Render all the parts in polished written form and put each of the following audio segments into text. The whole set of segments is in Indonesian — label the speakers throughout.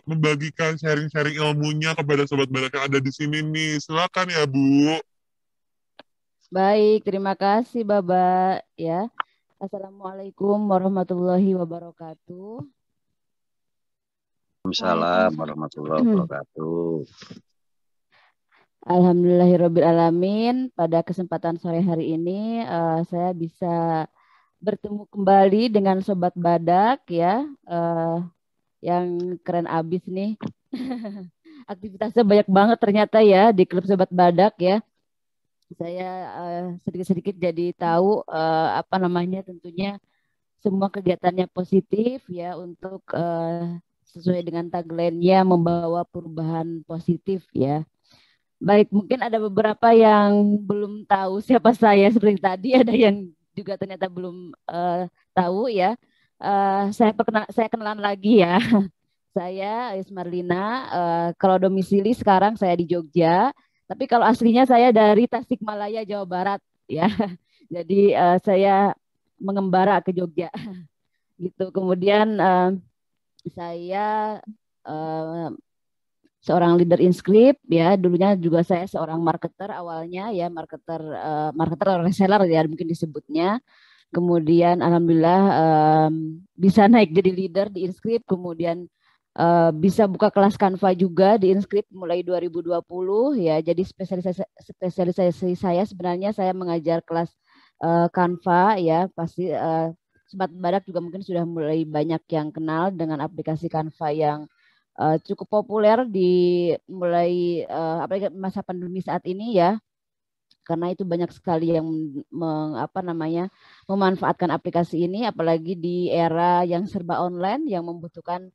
Speaker 1: membagikan sharing-sharing ilmunya kepada sobat badak yang ada di sini nih. Silakan ya, Bu.
Speaker 2: Baik, terima kasih Baba ya. Assalamualaikum warahmatullahi wabarakatuh.
Speaker 3: Waalaikumsalam
Speaker 2: Waalaikumsalam.
Speaker 3: warahmatullahi wabarakatuh.
Speaker 2: Alhamdulillahirrabbilalamin. Pada kesempatan sore hari ini saya bisa bertemu kembali dengan Sobat Badak ya, yang keren abis nih. Aktivitasnya banyak banget ternyata ya di klub Sobat Badak ya. Saya sedikit-sedikit jadi tahu apa namanya, tentunya semua kegiatannya positif ya untuk sesuai dengan tagline-nya membawa perubahan positif ya. Baik, mungkin ada beberapa yang belum tahu siapa saya seperti tadi, ada yang juga ternyata belum tahu ya. Saya kenalan lagi ya. Saya Ayus Marlina, kalau domisili sekarang saya di Jogja, tapi kalau aslinya saya dari Tasikmalaya, Jawa Barat ya. Jadi saya mengembara ke Jogja gitu. Kemudian saya eh, seorang leader inscript ya. Dulunya juga saya seorang marketer awalnya ya, marketer atau reseller ya mungkin disebutnya. Kemudian alhamdulillah bisa naik jadi leader di inscript. Kemudian bisa buka kelas Canva juga di inscript mulai 2020 ya. Jadi spesialisasi saya sebenarnya saya mengajar kelas Canva ya. Pasti Sobat Badak juga mungkin sudah mulai banyak yang kenal dengan aplikasi Canva yang cukup populer di mulai apalagi masa pandemi saat ini ya, karena itu banyak sekali yang apa namanya, memanfaatkan aplikasi ini apalagi di era yang serba online yang membutuhkan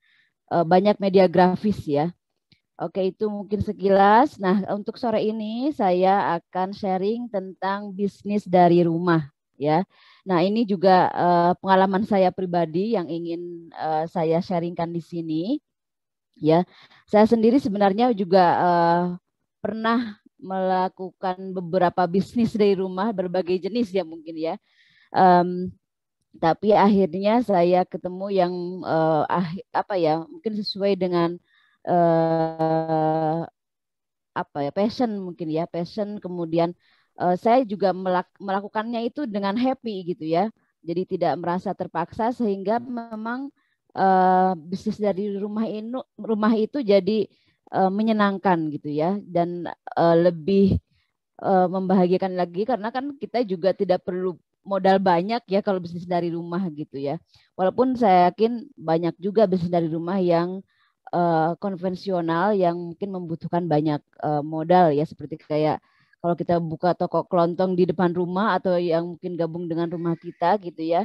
Speaker 2: banyak media grafis ya. Oke, itu mungkin sekilas. Nah, untuk sore ini saya akan sharing tentang bisnis dari rumah ya. Nah, ini juga pengalaman saya pribadi yang ingin saya sharingkan di sini ya. Saya sendiri sebenarnya juga pernah melakukan beberapa bisnis dari rumah berbagai jenis ya mungkin ya. Um, tapi akhirnya saya ketemu yang apa ya, mungkin sesuai dengan uh, apa ya, passion mungkin ya, passion. Kemudian saya juga melakukannya itu dengan happy gitu ya. Jadi tidak merasa terpaksa sehingga memang bisnis dari rumah itu jadi menyenangkan gitu ya, dan lebih membahagiakan lagi karena kan kita juga tidak perlu modal banyak ya kalau bisnis dari rumah gitu ya. Walaupun saya yakin banyak juga bisnis dari rumah yang konvensional yang mungkin membutuhkan banyak modal ya, seperti kayak kalau kita buka toko kelontong di depan rumah atau yang mungkin gabung dengan rumah kita gitu ya.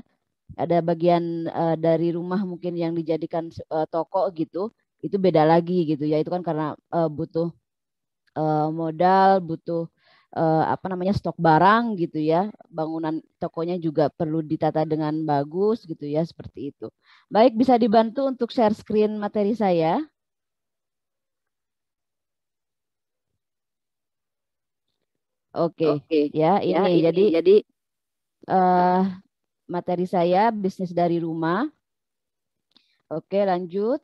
Speaker 2: Ada bagian dari rumah mungkin yang dijadikan toko gitu. Itu beda lagi gitu ya. Itu kan karena butuh modal, butuh apa namanya, stok barang gitu ya. Bangunan tokonya juga perlu ditata dengan bagus gitu ya, seperti itu. Baik, bisa dibantu untuk share screen materi saya. Oke,
Speaker 3: Oke,
Speaker 2: ya
Speaker 3: ya
Speaker 2: ini
Speaker 3: ini
Speaker 2: jadi
Speaker 3: jadi
Speaker 2: eh, materi saya bisnis dari rumah. Oke, lanjut.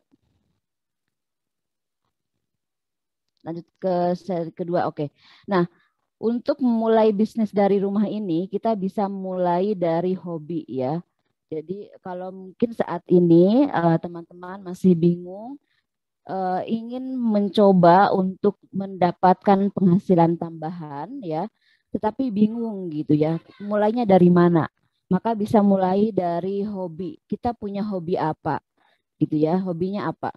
Speaker 2: Lanjut ke seri kedua. Oke. Nah, untuk memulai bisnis dari rumah ini, kita bisa mulai dari hobi ya. Jadi kalau mungkin saat ini teman-teman masih bingung, ingin mencoba untuk mendapatkan penghasilan tambahan ya, tetapi bingung gitu ya, mulainya dari mana? Maka bisa mulai dari hobi. Kita punya hobi apa gitu ya, hobinya apa?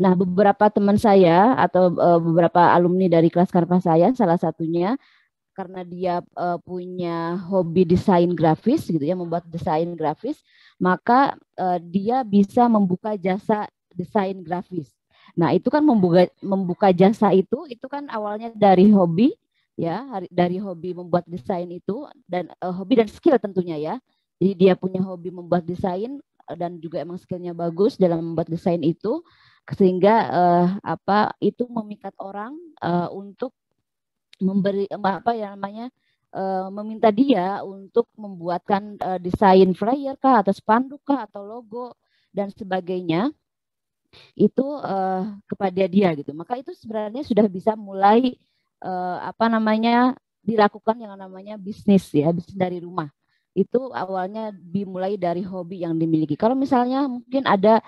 Speaker 2: Nah, beberapa teman saya atau beberapa alumni dari kelas Karpa saya, salah satunya karena dia punya hobi desain grafis gitu ya, membuat desain grafis, maka dia bisa membuka jasa desain grafis. Nah, itu kan membuka jasa itu kan awalnya dari hobi ya, dari hobi membuat desain itu, dan hobi dan skill tentunya ya. Jadi dia punya hobi membuat desain dan juga emang skillnya bagus dalam membuat desain itu, sehingga apa itu memikat orang untuk memberi apa ya namanya, meminta dia untuk membuatkan desain flyer kah atau spanduk kah atau logo dan sebagainya itu kepada dia gitu. Maka itu sebenarnya sudah bisa mulai apa namanya dilakukan yang namanya bisnis ya, bisnis dari rumah. Itu awalnya dimulai dari hobi yang dimiliki. Kalau misalnya mungkin ada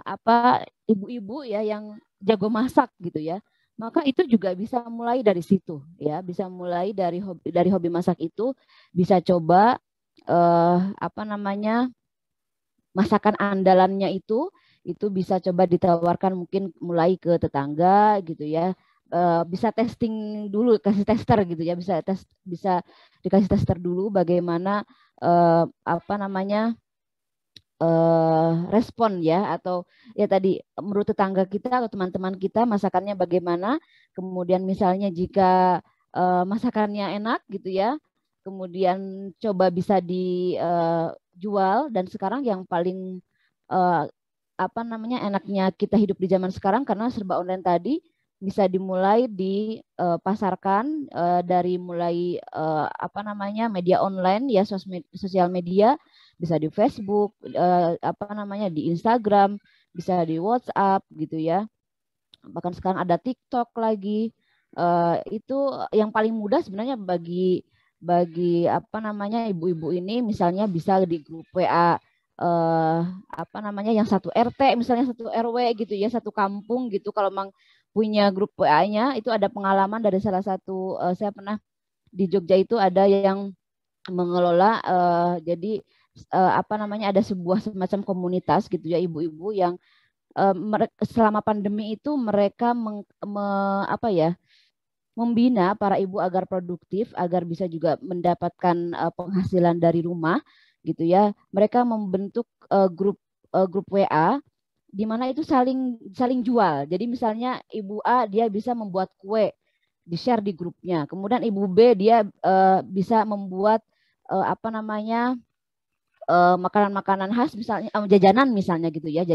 Speaker 2: apa ibu-ibu ya yang jago masak gitu ya, maka itu juga bisa mulai dari situ ya, bisa mulai dari hobi masak itu, bisa coba apa namanya masakan andalannya itu bisa coba ditawarkan mungkin mulai ke tetangga gitu ya. Bisa testing dulu, kasih tester gitu ya, bisa dikasih tester dulu bagaimana apa namanya respon ya, atau ya tadi menurut tetangga kita atau teman-teman kita masakannya bagaimana. Kemudian misalnya jika masakannya enak gitu ya, kemudian coba bisa dijual. Dan sekarang yang paling eh, apa namanya enaknya kita hidup di zaman sekarang karena serba online tadi, bisa dimulai dipasarkan dari mulai apa namanya media online ya, sosial media, bisa di Facebook, apa namanya di Instagram, bisa di WhatsApp gitu ya. Bahkan sekarang ada TikTok lagi. Itu yang paling mudah sebenarnya bagi apa namanya ibu-ibu ini, misalnya bisa di grup WA apa namanya yang satu RT, misalnya satu RW gitu ya, satu kampung gitu. Kalau memang punya grup WA-nya, itu ada pengalaman dari salah satu saya pernah di Jogja itu ada yang mengelola jadi apa namanya ada sebuah semacam komunitas gitu ya, ibu-ibu yang selama pandemi itu mereka apa ya membina para ibu agar produktif, agar bisa juga mendapatkan penghasilan dari rumah gitu ya. Mereka membentuk grup WA di mana itu saling saling jual. Jadi misalnya Ibu A dia bisa membuat kue, di-share di grupnya. Kemudian Ibu B dia bisa membuat apa namanya makanan-makanan khas, misalnya jajanan misalnya gitu ya,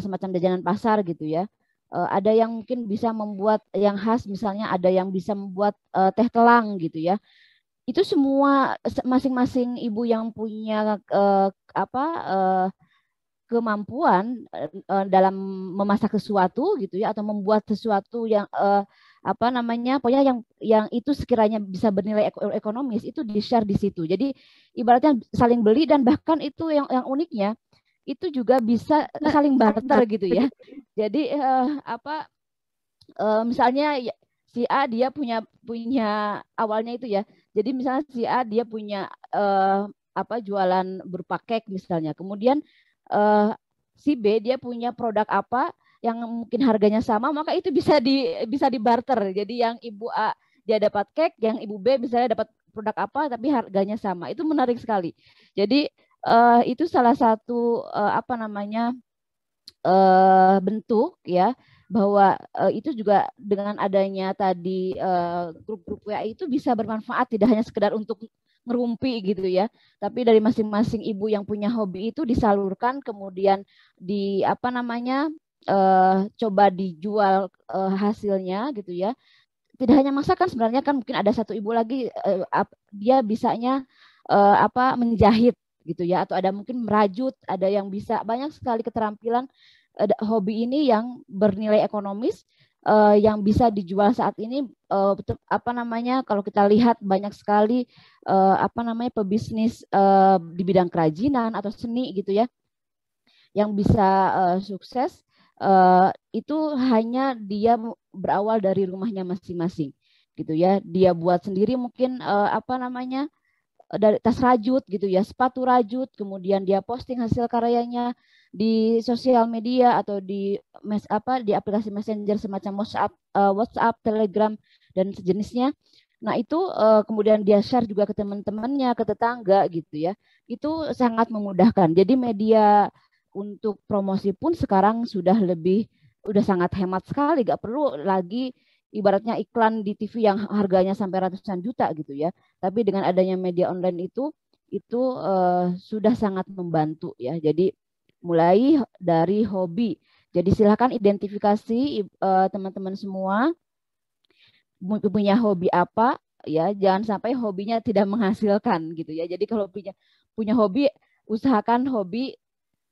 Speaker 2: semacam jajanan pasar gitu ya. Ada yang mungkin bisa membuat yang khas, misalnya ada yang bisa membuat teh telang gitu ya. Itu semua masing-masing ibu yang punya apa kemampuan dalam memasak sesuatu gitu ya, atau membuat sesuatu yang apa namanya pokoknya yang itu sekiranya bisa bernilai ekonomis, itu di-share di situ. Jadi ibaratnya saling beli, dan bahkan itu yang uniknya itu juga bisa saling barter gitu ya. Jadi apa misalnya si A dia punya awalnya itu ya. Jadi misalnya si A dia punya apa jualan berupa cake misalnya. Kemudian si B dia punya produk apa yang mungkin harganya sama, maka itu bisa dibarter. Jadi yang Ibu A dia dapat cake, yang Ibu B misalnya dapat produk apa tapi harganya sama. Itu menarik sekali. Jadi itu salah satu apa namanya bentuk ya, bahwa itu juga dengan adanya tadi grup-grup WA itu bisa bermanfaat, tidak hanya sekedar untuk ngerumpi gitu ya, tapi dari masing-masing ibu yang punya hobi itu disalurkan, kemudian di apa namanya coba dijual hasilnya gitu ya. Tidak hanya masakan sebenarnya, kan mungkin ada satu ibu lagi dia bisanya apa menjahit gitu ya, atau ada mungkin merajut, ada yang bisa, banyak sekali keterampilan hobi ini yang bernilai ekonomis yang bisa dijual saat ini. Apa namanya kalau kita lihat banyak sekali apa namanya pebisnis di bidang kerajinan atau seni gitu ya, yang bisa sukses itu hanya dia berawal dari rumahnya masing-masing gitu ya. Dia buat sendiri mungkin apa namanya dari tas rajut gitu ya, sepatu rajut, kemudian dia posting hasil karyanya di sosial media atau di aplikasi messenger semacam WhatsApp, Telegram dan sejenisnya. Nah, itu kemudian dia share juga ke teman-temannya, ke tetangga gitu ya. Itu sangat memudahkan. Jadi media untuk promosi pun sekarang udah sangat hemat sekali, gak perlu lagi ibaratnya iklan di TV yang harganya sampai ratusan juta gitu ya. Tapi dengan adanya media online itu sudah sangat membantu ya. Jadi mulai dari hobi. Jadi silakan identifikasi teman-teman semua punya hobi apa ya. Jangan sampai hobinya tidak menghasilkan gitu ya. Jadi kalau punya hobi, usahakan hobi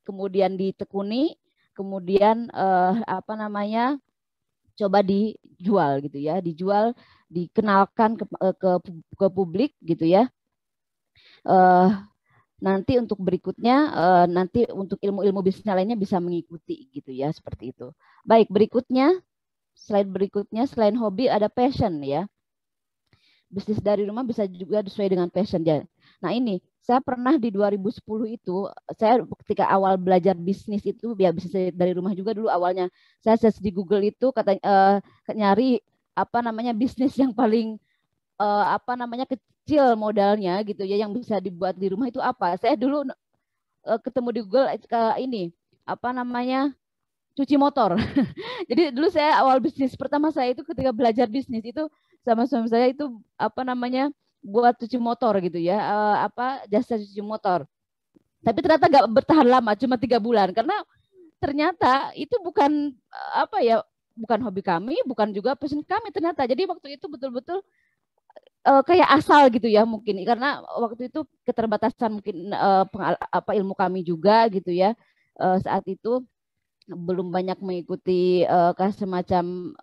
Speaker 2: kemudian ditekuni, kemudian coba dijual gitu ya, dikenalkan ke publik gitu ya. Nanti untuk berikutnya, nanti untuk ilmu-ilmu bisnis lainnya bisa mengikuti gitu ya, seperti itu. Baik, slide berikutnya selain hobi ada passion ya. Bisnis dari rumah bisa juga sesuai dengan passion ya. Nah ini, saya pernah di 2010 itu, saya ketika awal belajar bisnis itu, ya bisnis dari rumah juga dulu awalnya. Saya search di Google itu, katanya nyari bisnis yang paling kecil modalnya gitu ya, yang bisa dibuat di rumah itu apa. Saya dulu ketemu di Google ini, cuci motor. Jadi dulu saya awal bisnis pertama saya itu ketika belajar bisnis itu sama suami saya itu buat cuci motor gitu ya, jasa cuci motor. Tapi ternyata nggak bertahan lama, cuma 3 bulan karena ternyata itu bukan bukan hobi kami, bukan juga passion kami ternyata. Jadi waktu itu betul-betul kayak asal gitu ya mungkin karena waktu itu keterbatasan mungkin ilmu kami juga gitu ya, saat itu belum banyak mengikuti semacam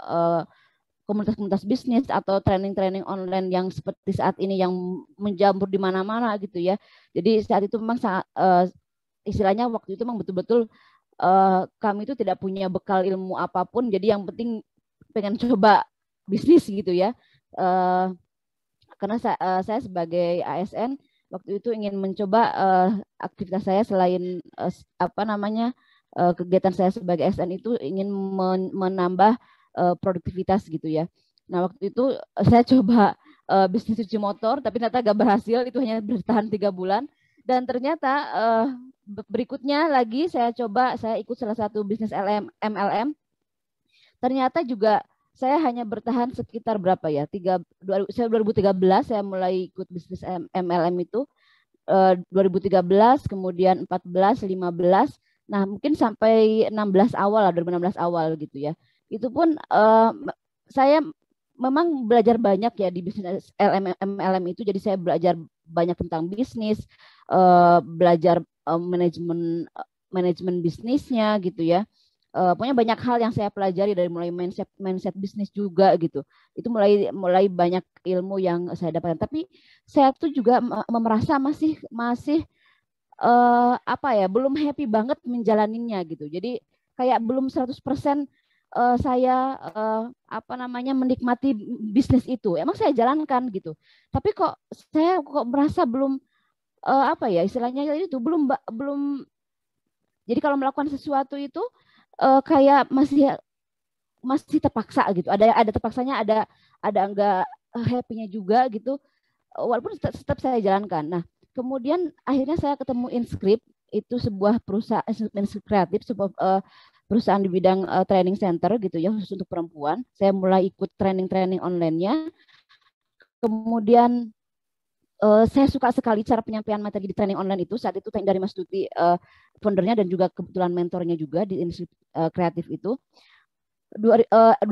Speaker 2: komunitas-komunitas bisnis atau training-training online yang seperti saat ini yang menjamur di mana-mana gitu ya. Jadi saat itu memang istilahnya waktu itu memang betul-betul kami itu tidak punya bekal ilmu apapun. Jadi yang penting pengen coba bisnis gitu ya. Karena saya sebagai ASN waktu itu ingin mencoba aktivitas saya selain kegiatan saya sebagai ASN itu ingin menambah produktivitas gitu ya. Nah waktu itu saya coba bisnis cuci motor, tapi ternyata gak berhasil, itu hanya bertahan 3 bulan. Dan ternyata berikutnya lagi saya ikut salah satu bisnis MLM. Ternyata juga saya hanya bertahan sekitar berapa ya? 2013 saya mulai ikut bisnis MLM itu. 2013, kemudian 14, 15. Nah, mungkin sampai 2016 awal gitu ya. Itu pun saya memang belajar banyak ya di bisnis MLM itu. Jadi saya belajar banyak tentang bisnis, belajar manajemen bisnisnya gitu ya. Pokoknya banyak hal yang saya pelajari dari mulai mindset bisnis juga gitu. Itu mulai banyak ilmu yang saya dapatkan. Tapi saya tuh juga merasa masih belum happy banget menjalaninya gitu. Jadi kayak belum 100% saya menikmati bisnis itu. Emang saya jalankan gitu. Tapi saya merasa belum istilahnya itu belum. Jadi kalau melakukan sesuatu itu kayak masih terpaksa gitu. Ada terpaksanya, ada enggak happy-nya juga gitu. Walaupun tetap saya jalankan. Nah, kemudian akhirnya saya ketemu Inscript, itu sebuah perusahaan Inscript kreatif, sebuah perusahaan di bidang training center gitu ya, khusus untuk perempuan. Saya mulai ikut training online-nya. Kemudian saya suka sekali cara penyampaian materi di training online itu. Saat itu dari Mas Tuti, foundernya dan juga kebetulan mentornya juga di Inscript kreatif itu. 2015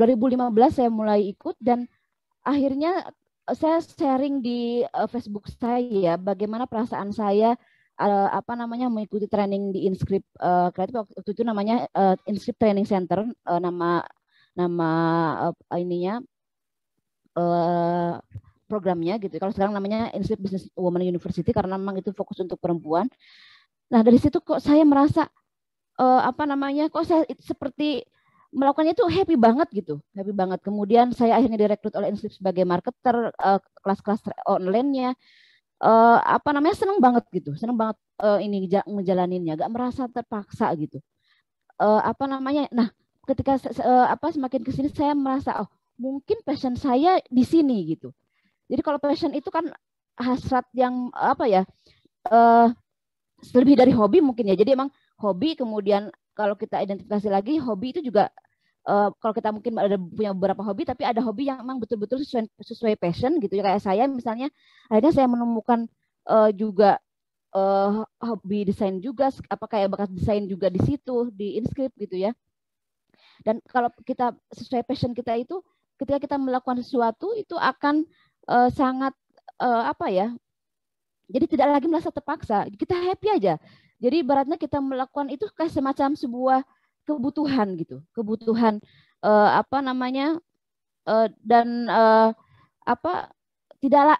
Speaker 2: saya mulai ikut dan akhirnya saya sharing di Facebook saya bagaimana perasaan saya mengikuti training di Inscript kreatif. Waktu itu namanya Inscript Training Center, nama programnya gitu. Kalau sekarang namanya Inscript Business Women University karena memang itu fokus untuk perempuan. Nah dari situ kok saya merasa kok saya seperti melakukannya itu happy banget gitu, happy banget. Kemudian saya akhirnya direkrut oleh Inscript sebagai marketer, kelas-kelas online-nya, seneng banget gitu, seneng banget ini ngejalaninnya, gak merasa terpaksa gitu. Nah ketika semakin kesini saya merasa mungkin passion saya di sini gitu. Jadi kalau passion itu kan hasrat yang lebih dari hobi mungkin ya. Jadi emang hobi, kemudian kalau kita identifikasi lagi hobi itu juga kalau kita mungkin ada punya beberapa hobi, tapi ada hobi yang memang betul-betul sesuai passion gitu ya. Kayak saya misalnya, akhirnya saya menemukan juga hobi desain juga, kayak bakat desain juga di situ di Inscript gitu ya. Dan kalau kita sesuai passion kita itu, ketika kita melakukan sesuatu itu akan sangat jadi tidak lagi merasa terpaksa, kita happy aja. Jadi ibaratnya kita melakukan itu kayak semacam sebuah kebutuhan gitu, kebutuhan apa namanya dan apa tidak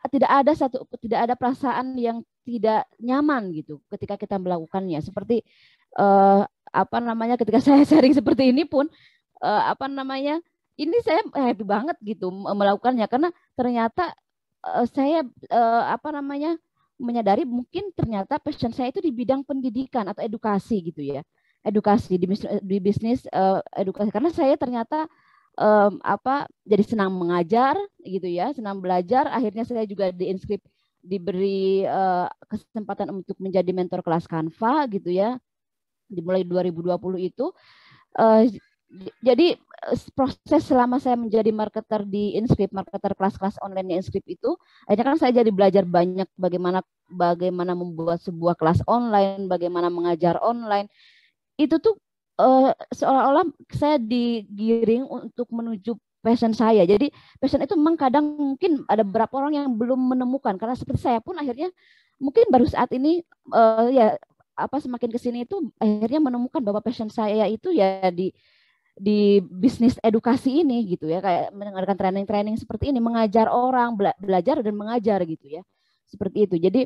Speaker 2: ada perasaan yang tidak nyaman gitu ketika kita melakukannya. Seperti apa namanya ketika saya sharing seperti ini pun apa namanya ini saya happy banget gitu melakukannya karena ternyata saya apa namanya menyadari mungkin ternyata passion saya itu di bidang pendidikan atau edukasi gitu ya. Edukasi di bisnis edukasi karena saya ternyata apa jadi senang mengajar gitu ya, senang belajar. Akhirnya saya juga diberi kesempatan untuk menjadi mentor kelas Canva gitu ya. Dimulai 2020 itu jadi proses selama saya menjadi marketer di Inscript, marketer kelas-kelas online Inscript itu, akhirnya kan saya jadi belajar banyak bagaimana membuat sebuah kelas online, bagaimana mengajar online. Itu tuh seolah-olah saya digiring untuk menuju passion saya. Jadi passion itu memang kadang mungkin ada beberapa orang yang belum menemukan karena seperti saya pun akhirnya mungkin baru saat ini ya apa semakin kesini itu akhirnya menemukan bahwa passion saya itu ya di bisnis edukasi ini gitu ya, kayak mendengarkan training-training seperti ini, mengajar orang, belajar dan mengajar gitu ya, seperti itu. Jadi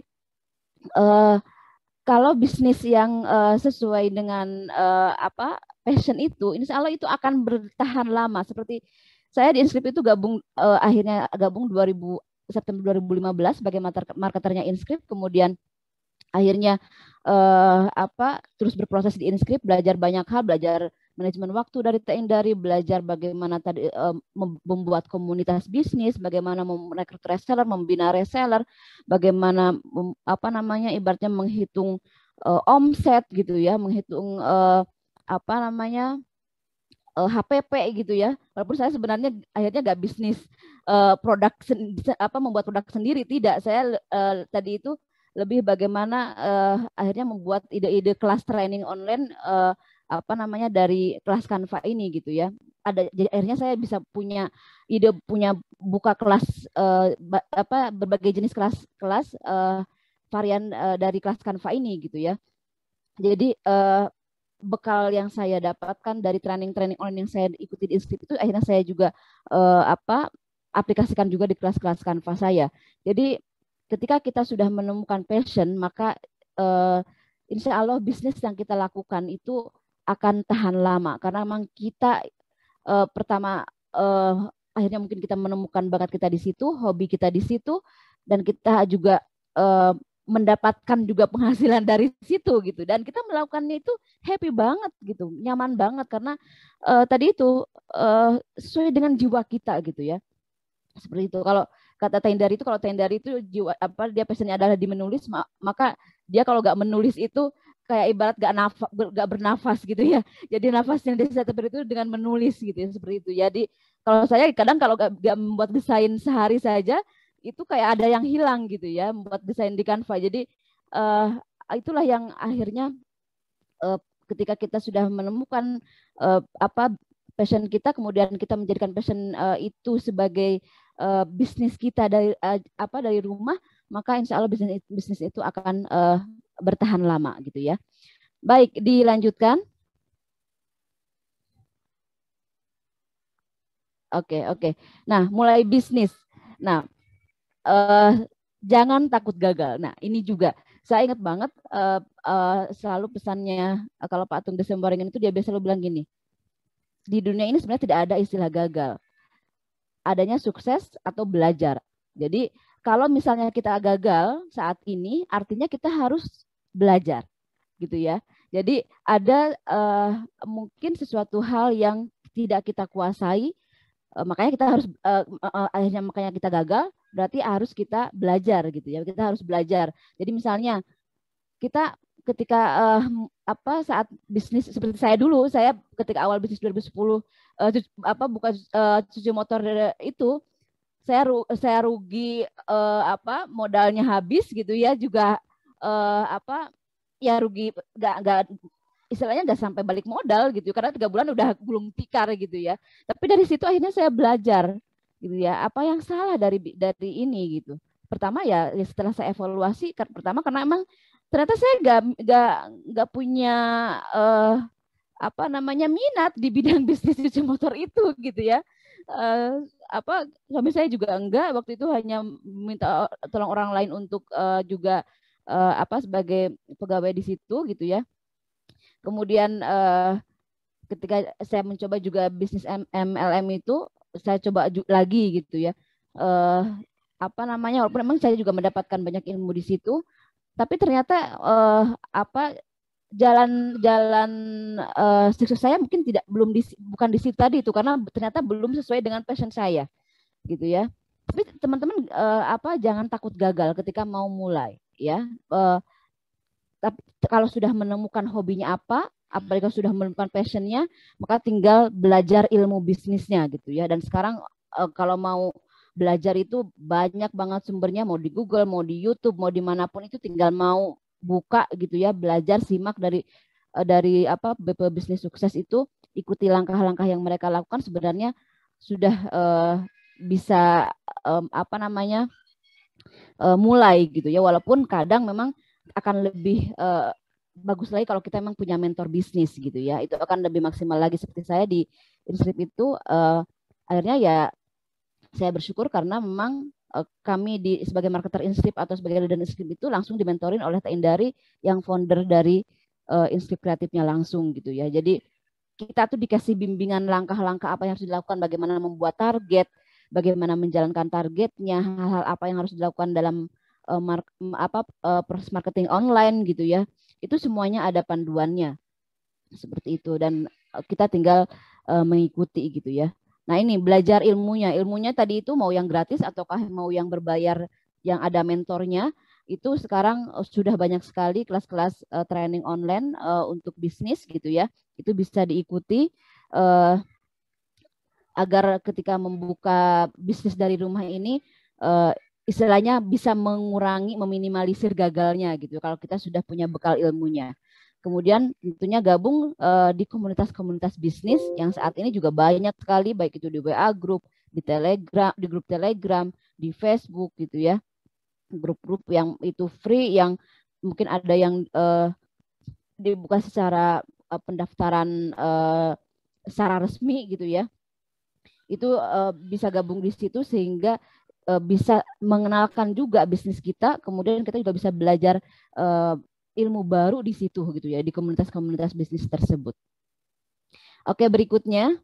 Speaker 2: kalau bisnis yang sesuai dengan apa passion itu, insya Allah itu akan bertahan lama. Seperti saya di Inscript itu akhirnya gabung September 2015 sebagai marketernya Inscript, kemudian akhirnya apa terus berproses di Inscript, belajar banyak hal, belajar manajemen waktu dari Tendari, belajar bagaimana tadi membuat komunitas bisnis, bagaimana merekrut reseller, membina reseller, bagaimana apa namanya ibaratnya menghitung omset gitu ya, menghitung apa namanya HPP gitu ya. Walaupun saya sebenarnya akhirnya nggak bisnis produk apa membuat produk sendiri, tidak. Saya tadi itu lebih bagaimana akhirnya membuat ide-ide kelas training online apa namanya dari kelas Canva ini gitu ya. Jadi akhirnya saya bisa punya ide, punya buka kelas apa berbagai jenis kelas varian dari kelas Canva ini gitu ya. Jadi bekal yang saya dapatkan dari training-training online yang saya ikuti di Inscript itu akhirnya saya juga apa aplikasikan juga di kelas-kelas Canva saya. Jadi ketika kita sudah menemukan passion, maka insya Allah bisnis yang kita lakukan itu akan tahan lama karena memang kita pertama akhirnya mungkin kita menemukan bakat kita di situ, hobi kita di situ, dan kita juga mendapatkan juga penghasilan dari situ gitu, dan kita melakukannya itu happy banget gitu, nyaman banget karena tadi itu sesuai dengan jiwa kita gitu ya, seperti itu. Kalau kata Tendari itu, kalau Tendari itu jiwa apa dia passionnya adalah di menulis, maka dia kalau nggak menulis itu kayak ibarat gak bernafas gitu ya. Jadi nafas yang dia beri itu dengan menulis gitu ya, seperti itu. Jadi kalau saya kadang kalau gak membuat desain sehari saja itu kayak ada yang hilang gitu ya, membuat desain di Canva. Jadi itulah yang akhirnya ketika kita sudah menemukan apa passion kita, kemudian kita menjadikan passion itu sebagai bisnis kita dari rumah, maka insya Allah bisnis itu akan bertahan lama gitu ya. Baik, dilanjutkan. Oke. Nah, mulai bisnis. Nah, jangan takut gagal. Nah, ini juga saya ingat banget selalu pesannya kalau Pak Atung Desemborengan itu dia biasa selalu bilang gini, di dunia ini sebenarnya tidak ada istilah gagal, adanya sukses atau belajar. Jadi kalau misalnya kita gagal saat ini, artinya kita harus belajar, gitu ya. Jadi ada mungkin sesuatu hal yang tidak kita kuasai, makanya kita harus akhirnya makanya kita gagal, berarti harus kita belajar, gitu ya. Kita harus belajar. Jadi misalnya kita ketika saat bisnis seperti saya dulu, saya ketika awal bisnis 2010 buka cuci motor itu, saya rugi modalnya habis gitu ya, juga ya rugi nggak istilahnya nggak sampai balik modal gitu karena 3 bulan udah gulung tikar gitu ya. Tapi dari situ akhirnya saya belajar gitu ya, apa yang salah dari ini gitu. Pertama ya setelah saya evaluasi, pertama karena emang ternyata saya nggak punya minat di bidang bisnis cuci motor itu gitu ya. Suami saya juga enggak, waktu itu hanya minta tolong orang lain untuk juga sebagai pegawai di situ gitu ya. Kemudian ketika saya mencoba juga bisnis MLM itu, saya coba lagi gitu ya. Walaupun memang saya juga mendapatkan banyak ilmu di situ, tapi ternyata jalan sukses saya mungkin bukan di situ tadi itu, karena ternyata belum sesuai dengan passion saya gitu ya. Tapi teman-teman jangan takut gagal ketika mau mulai ya. Tapi kalau sudah menemukan hobinya apalagi kalau sudah menemukan passionnya, maka tinggal belajar ilmu bisnisnya gitu ya. Dan sekarang kalau mau belajar itu banyak banget sumbernya, mau di Google, mau di YouTube, mau dimanapun, itu tinggal mau buka gitu ya, belajar, simak dari BP Bisnis Sukses itu, ikuti langkah-langkah yang mereka lakukan, sebenarnya sudah bisa mulai gitu ya. Walaupun kadang memang akan lebih bagus lagi kalau kita memang punya mentor bisnis gitu ya, itu akan lebih maksimal lagi. Seperti saya di Instrip itu akhirnya ya saya bersyukur karena memang kami sebagai marketer Instrip atau sebagai leader Instrip itu langsung dimentorin oleh Teh Indari yang founder dari Instrip kreatifnya langsung gitu ya. Jadi kita tuh dikasih bimbingan langkah-langkah apa yang harus dilakukan, bagaimana membuat target, bagaimana menjalankan targetnya, hal-hal apa yang harus dilakukan dalam proses marketing online gitu ya. Itu semuanya ada panduannya seperti itu, dan kita tinggal mengikuti gitu ya. Nah ini belajar ilmunya tadi itu mau yang gratis ataukah mau yang berbayar yang ada mentornya, itu sekarang sudah banyak sekali kelas-kelas training online untuk bisnis gitu ya. Itu bisa diikuti agar ketika membuka bisnis dari rumah ini istilahnya bisa mengurangi, meminimalisir gagalnya gitu kalau kita sudah punya bekal ilmunya. Kemudian tentunya gabung di komunitas-komunitas bisnis yang saat ini juga banyak sekali, baik itu di WA Group, di Telegram, di grup Telegram, di Facebook gitu ya. Grup-grup yang itu free, yang mungkin ada yang dibuka secara pendaftaran secara resmi gitu ya. Itu bisa gabung di situ sehingga bisa mengenalkan juga bisnis kita, kemudian kita juga bisa belajar ilmu baru di situ gitu ya, di komunitas-komunitas bisnis tersebut. Oke, berikutnya.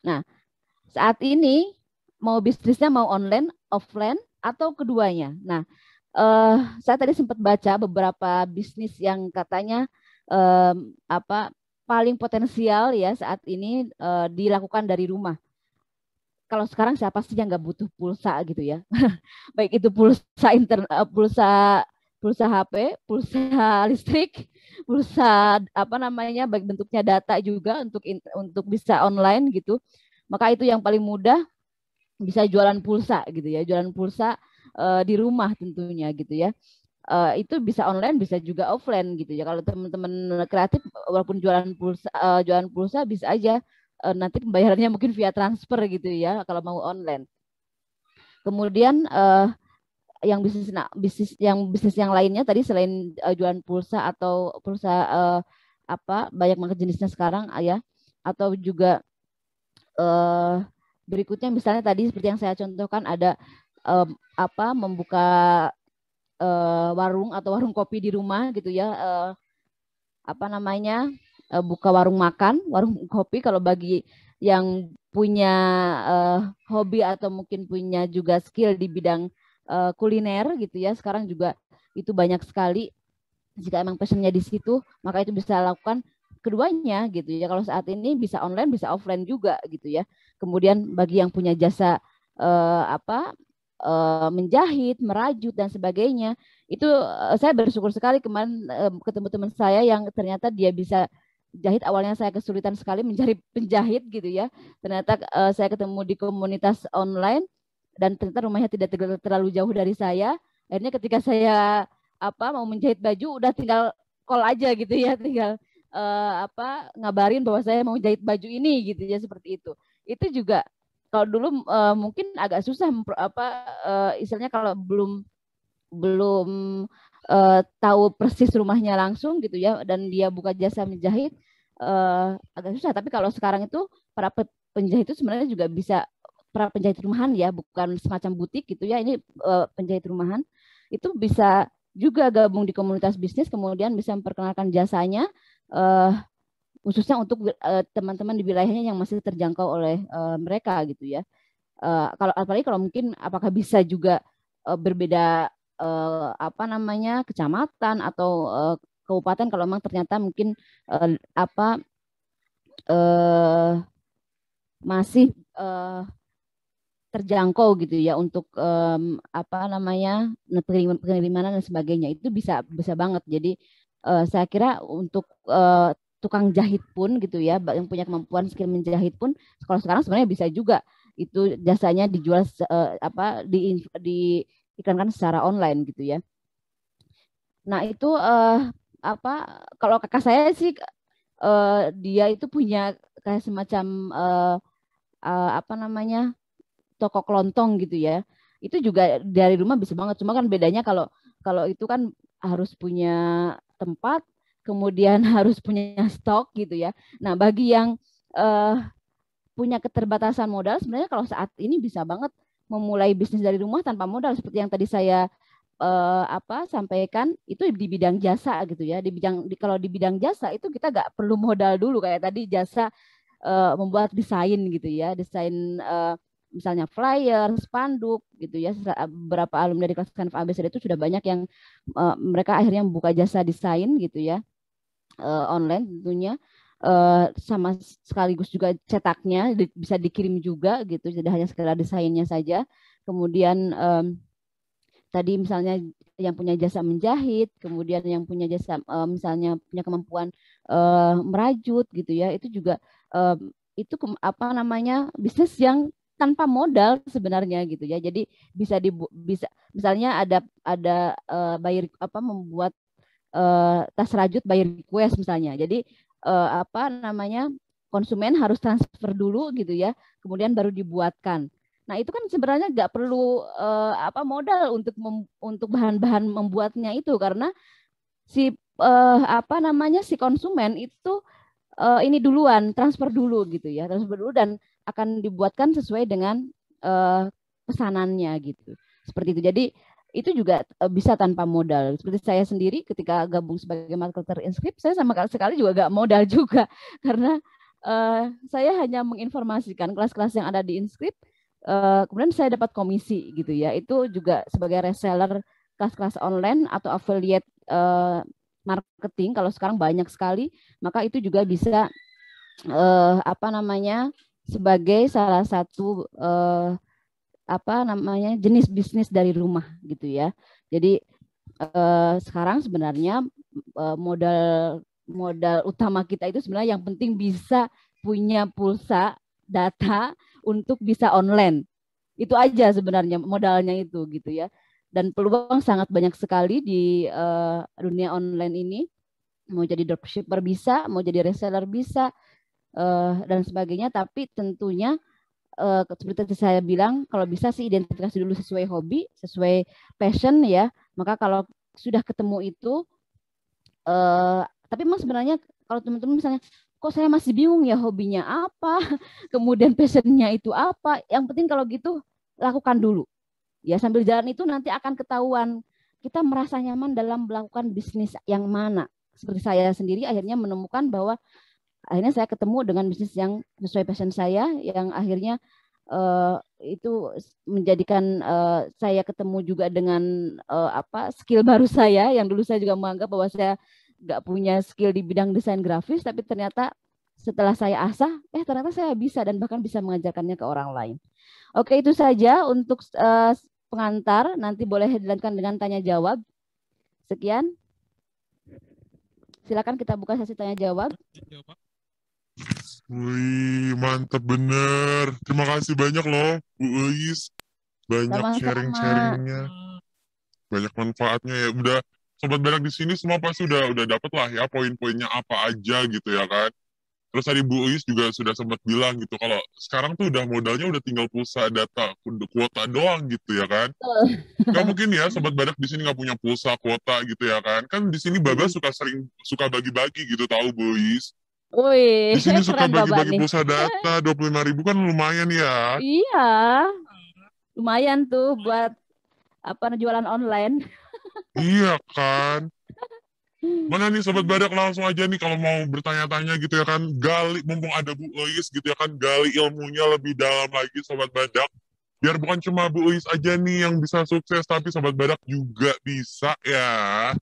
Speaker 2: Nah, saat ini mau bisnisnya mau online, offline, atau keduanya. Nah, saya tadi sempat baca beberapa bisnis yang katanya paling potensial ya saat ini dilakukan dari rumah. Kalau sekarang siapa sih yang nggak butuh pulsa gitu ya? Baik itu pulsa HP, pulsa listrik, pulsa baik bentuknya data juga untuk bisa online gitu. Maka itu yang paling mudah, bisa jualan pulsa gitu ya, jualan pulsa di rumah tentunya gitu ya. Itu bisa online, bisa juga offline gitu ya. Kalau teman-teman kreatif walaupun jualan pulsa bisa aja nanti pembayarannya mungkin via transfer gitu ya kalau mau online. Kemudian yang bisnis yang lainnya tadi selain jualan pulsa atau pulsa banyak banget jenisnya sekarang ya, atau juga berikutnya misalnya tadi seperti yang saya contohkan ada membuka warung atau warung kopi di rumah gitu ya, buka warung makan, warung kopi. Kalau bagi yang punya hobi atau mungkin punya juga skill di bidang kuliner gitu ya, sekarang juga itu banyak sekali. Jika emang passionnya di situ, maka itu bisa lakukan keduanya gitu ya. Kalau saat ini bisa online, bisa offline juga gitu ya. Kemudian bagi yang punya jasa menjahit, merajut dan sebagainya, itu saya bersyukur sekali kemarin ketemu teman saya yang ternyata dia bisa jahit. Awalnya saya kesulitan sekali mencari penjahit gitu ya. Ternyata saya ketemu di komunitas online dan ternyata rumahnya tidak terlalu jauh dari saya. Akhirnya ketika saya mau menjahit baju, udah tinggal call aja gitu ya, tinggal ngabarin bahwa saya mau jahit baju ini gitu ya, seperti itu. Itu juga kalau dulu mungkin agak susah istilahnya kalau belum belum tahu persis rumahnya langsung gitu ya, dan dia buka jasa menjahit, agak susah. Tapi kalau sekarang itu para penjahit itu sebenarnya juga bisa, para penjahit rumahan ya, bukan semacam butik gitu ya, ini penjahit rumahan itu bisa juga gabung di komunitas bisnis, kemudian bisa memperkenalkan jasanya, khususnya untuk teman-teman di wilayahnya yang masih terjangkau oleh mereka gitu ya. Kalau apalagi kalau mungkin apakah bisa juga berbeda apa namanya kecamatan atau kabupaten, kalau memang ternyata mungkin apa masih terjangkau gitu ya untuk apa namanya pengiriman dan sebagainya, itu bisa banget. Jadi saya kira untuk tukang jahit pun gitu ya, yang punya kemampuan skill menjahit pun kalau sekarang sebenarnya bisa juga itu jasanya dijual apa diiklankan secara online gitu ya. Nah itu apa kalau kakak saya sih dia itu punya kayak semacam apa namanya toko kelontong gitu ya. Itu juga dari rumah bisa banget. Cuma kan bedanya kalau kalau itu kan harus punya tempat, kemudian harus punya stok gitu ya. Nah, bagi yang punya keterbatasan modal, sebenarnya kalau saat ini bisa banget memulai bisnis dari rumah tanpa modal, seperti yang tadi saya apa sampaikan, itu di bidang jasa gitu ya. Kalau di bidang jasa itu kita nggak perlu modal dulu, kayak tadi jasa membuat desain gitu ya, desain misalnya flyer, spanduk gitu ya. Beberapa alumni dari kelas Kanva ABCD itu sudah banyak yang mereka akhirnya membuka jasa desain gitu ya, online tentunya. Sama sekaligus juga cetaknya bisa dikirim juga gitu, tidak hanya sekedar desainnya saja. Kemudian tadi misalnya yang punya jasa menjahit, kemudian yang punya jasa misalnya punya kemampuan merajut gitu ya, itu juga itu apa namanya bisnis yang tanpa modal sebenarnya gitu ya. Jadi bisa misalnya ada by apa membuat tas rajut by request misalnya. Jadi apa namanya konsumen harus transfer dulu gitu ya, kemudian baru dibuatkan. Nah itu kan sebenarnya nggak perlu apa modal untuk bahan-bahan membuatnya itu, karena si apa namanya si konsumen itu ini duluan transfer dulu gitu ya, transfer dulu dan akan dibuatkan sesuai dengan pesanannya gitu, seperti itu. Jadi itu juga bisa tanpa modal. Seperti saya sendiri ketika gabung sebagai marketer Inscript, saya sama sekali juga gak modal juga karena saya hanya menginformasikan kelas-kelas yang ada di Inscript, kemudian saya dapat komisi gitu ya. Itu juga sebagai reseller kelas-kelas online atau affiliate marketing kalau sekarang banyak sekali, maka itu juga bisa apa namanya sebagai salah satu apa namanya jenis bisnis dari rumah gitu ya. Jadi sekarang sebenarnya modal utama kita itu sebenarnya yang penting bisa punya pulsa data untuk bisa online. Itu aja sebenarnya modalnya itu gitu ya. Dan peluang sangat banyak sekali di dunia online ini. Mau jadi dropshipper bisa, mau jadi reseller bisa, dan sebagainya. Tapi tentunya seperti saya bilang, kalau bisa sih identifikasi dulu sesuai hobi, sesuai passion ya. Maka kalau sudah ketemu itu, tapi memang sebenarnya kalau teman-teman misalnya, kok saya masih bingung ya hobinya apa, kemudian passionnya itu apa. Yang penting kalau gitu lakukan dulu. Ya sambil jalan itu nanti akan ketahuan kita merasa nyaman dalam melakukan bisnis yang mana. Seperti saya sendiri akhirnya menemukan bahwa akhirnya saya ketemu dengan bisnis yang sesuai passion saya, yang akhirnya itu menjadikan saya ketemu juga dengan apa skill baru saya, yang dulu saya juga menganggap bahwa saya nggak punya skill di bidang desain grafis, tapi ternyata setelah saya asah, ternyata saya bisa dan bahkan bisa mengajarkannya ke orang lain. Oke, itu saja untuk pengantar. Nanti boleh dilanjutkan dengan tanya jawab. Sekian. Silakan kita buka sesi tanya jawab.
Speaker 1: Wih, mantap bener. Terima kasih banyak loh, Bu Uis. Banyak
Speaker 2: Sama-sama.
Speaker 1: sharing-sharingnya. Banyak manfaatnya ya. Udah, sobat badak di sini semua pasti udah dapat lah ya poin-poinnya apa aja gitu ya kan. Terus tadi Bu Uis juga sudah sempat bilang gitu kalau sekarang tuh udah modalnya udah tinggal pulsa data kuota doang gitu ya kan.
Speaker 2: Betul.
Speaker 1: Nggak mungkin ya sobat badak di sini nggak punya pulsa kuota gitu ya kan. Kan di sini Baba suka bagi-bagi gitu tahu Bu Uis.
Speaker 2: Wih,
Speaker 1: Di sini suka
Speaker 2: keren Bapak
Speaker 1: bagi-bagi
Speaker 2: nih.
Speaker 1: pulsa data 25.000 kan lumayan ya.
Speaker 2: Iya, lumayan tuh buat apa jualan online.
Speaker 1: Iya kan. Mana nih sobat badak langsung aja nih kalau mau bertanya-tanya gitu ya kan. Gali mumpung ada Bu Uis gitu ya kan. Gali ilmunya lebih dalam lagi sobat badak. Biar bukan cuma Bu Uis aja nih yang bisa sukses, tapi sobat badak juga bisa ya.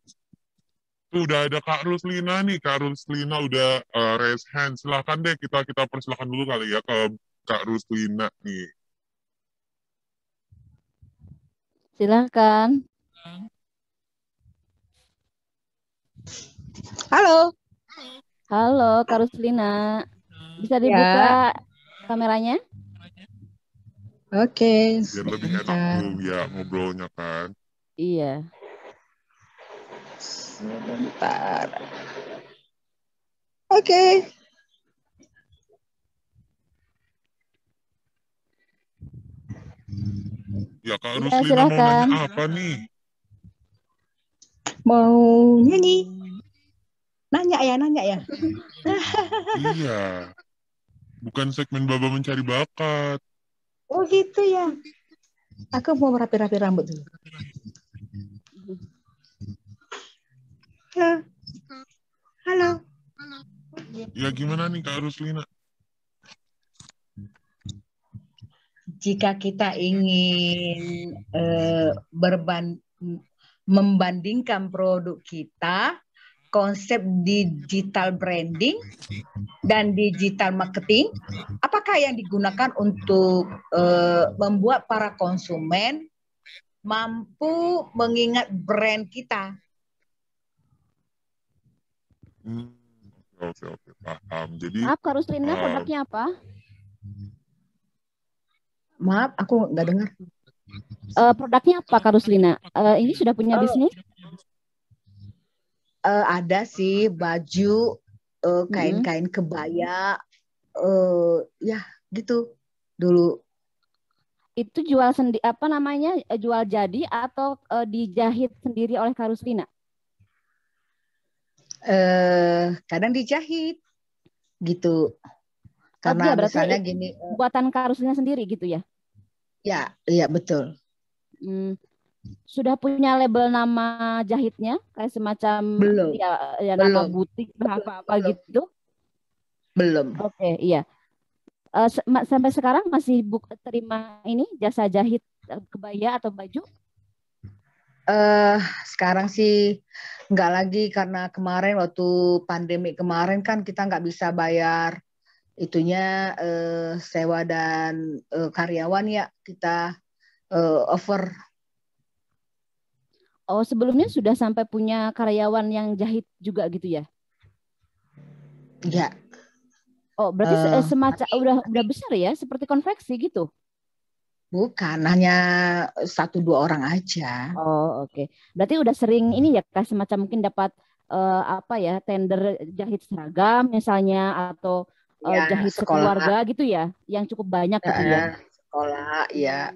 Speaker 1: Tuh udah ada Kak Ruslina nih. Kak Ruslina udah raise hand. Silahkan deh kita persilahkan dulu kali ya ke Kak Ruslina nih.
Speaker 2: Silahkan.
Speaker 4: Halo.
Speaker 2: Halo, Kak Ruslina. Bisa
Speaker 4: Ya,
Speaker 2: dibuka kameranya?
Speaker 4: oke.
Speaker 1: Biar lebih enak
Speaker 4: Sebentar.
Speaker 1: tuh ya ngobrolnya kan.
Speaker 2: Iya.
Speaker 4: Sebentar. Oke.
Speaker 1: Ya Kak
Speaker 2: Iya,
Speaker 1: Ruslina mau
Speaker 2: silahkan.
Speaker 1: nanya apa nih?
Speaker 4: Mau nyanyi? Nanya ya.
Speaker 1: Iya. Bukan segmen Baba mencari bakat.
Speaker 4: Oh gitu ya. Aku mau rapi-rapi rambut dulu. Halo. Halo.
Speaker 1: Ya gimana nih Kak Ruslina?
Speaker 4: Jika kita ingin membandingkan produk kita, konsep digital branding dan digital marketing, apakah yang digunakan untuk membuat para konsumen mampu mengingat brand kita?
Speaker 1: Oke, paham. Jadi
Speaker 2: Maaf, Kak Ruslina, produknya apa?
Speaker 4: Maaf, aku nggak dengar.
Speaker 2: Produknya apa, Kak Ruslina? Ini sudah punya bisnis?
Speaker 4: Ada sih baju, kain-kain kebaya, ya gitu dulu.
Speaker 2: Itu jual apa namanya? Jual jadi atau dijahit sendiri oleh Kak Ruslina?
Speaker 4: Kadang dijahit gitu.
Speaker 2: Dia
Speaker 4: Karena
Speaker 2: berarti
Speaker 4: misalnya gini,
Speaker 2: buatan Kak Ruslina sendiri gitu ya?
Speaker 4: ya, iya betul.
Speaker 2: Sudah punya label nama jahitnya kayak semacam
Speaker 4: Belum.
Speaker 2: ya nama butik apa gitu?
Speaker 4: Belum.
Speaker 2: Oke, iya. Sampai sekarang masih terima ini jasa jahit kebaya atau baju?
Speaker 4: Sekarang sih nggak lagi karena kemarin waktu pandemi kemarin kan kita nggak bisa bayar itunya sewa dan karyawan ya, kita over.
Speaker 2: Oh, sebelumnya sudah sampai punya karyawan yang jahit juga gitu ya?
Speaker 4: Ya.
Speaker 2: Oh, berarti semacam udah besar ya, seperti konveksi gitu?
Speaker 4: Bukan, hanya 1-2 orang aja.
Speaker 2: Oh, oke. Berarti udah sering ini ya, kayak semacam mungkin dapat apa ya, tender jahit seragam misalnya atau jahit
Speaker 4: sekolah.
Speaker 2: sekeluarga gitu ya, yang cukup banyak gitu ya?
Speaker 4: Sekolah, ya.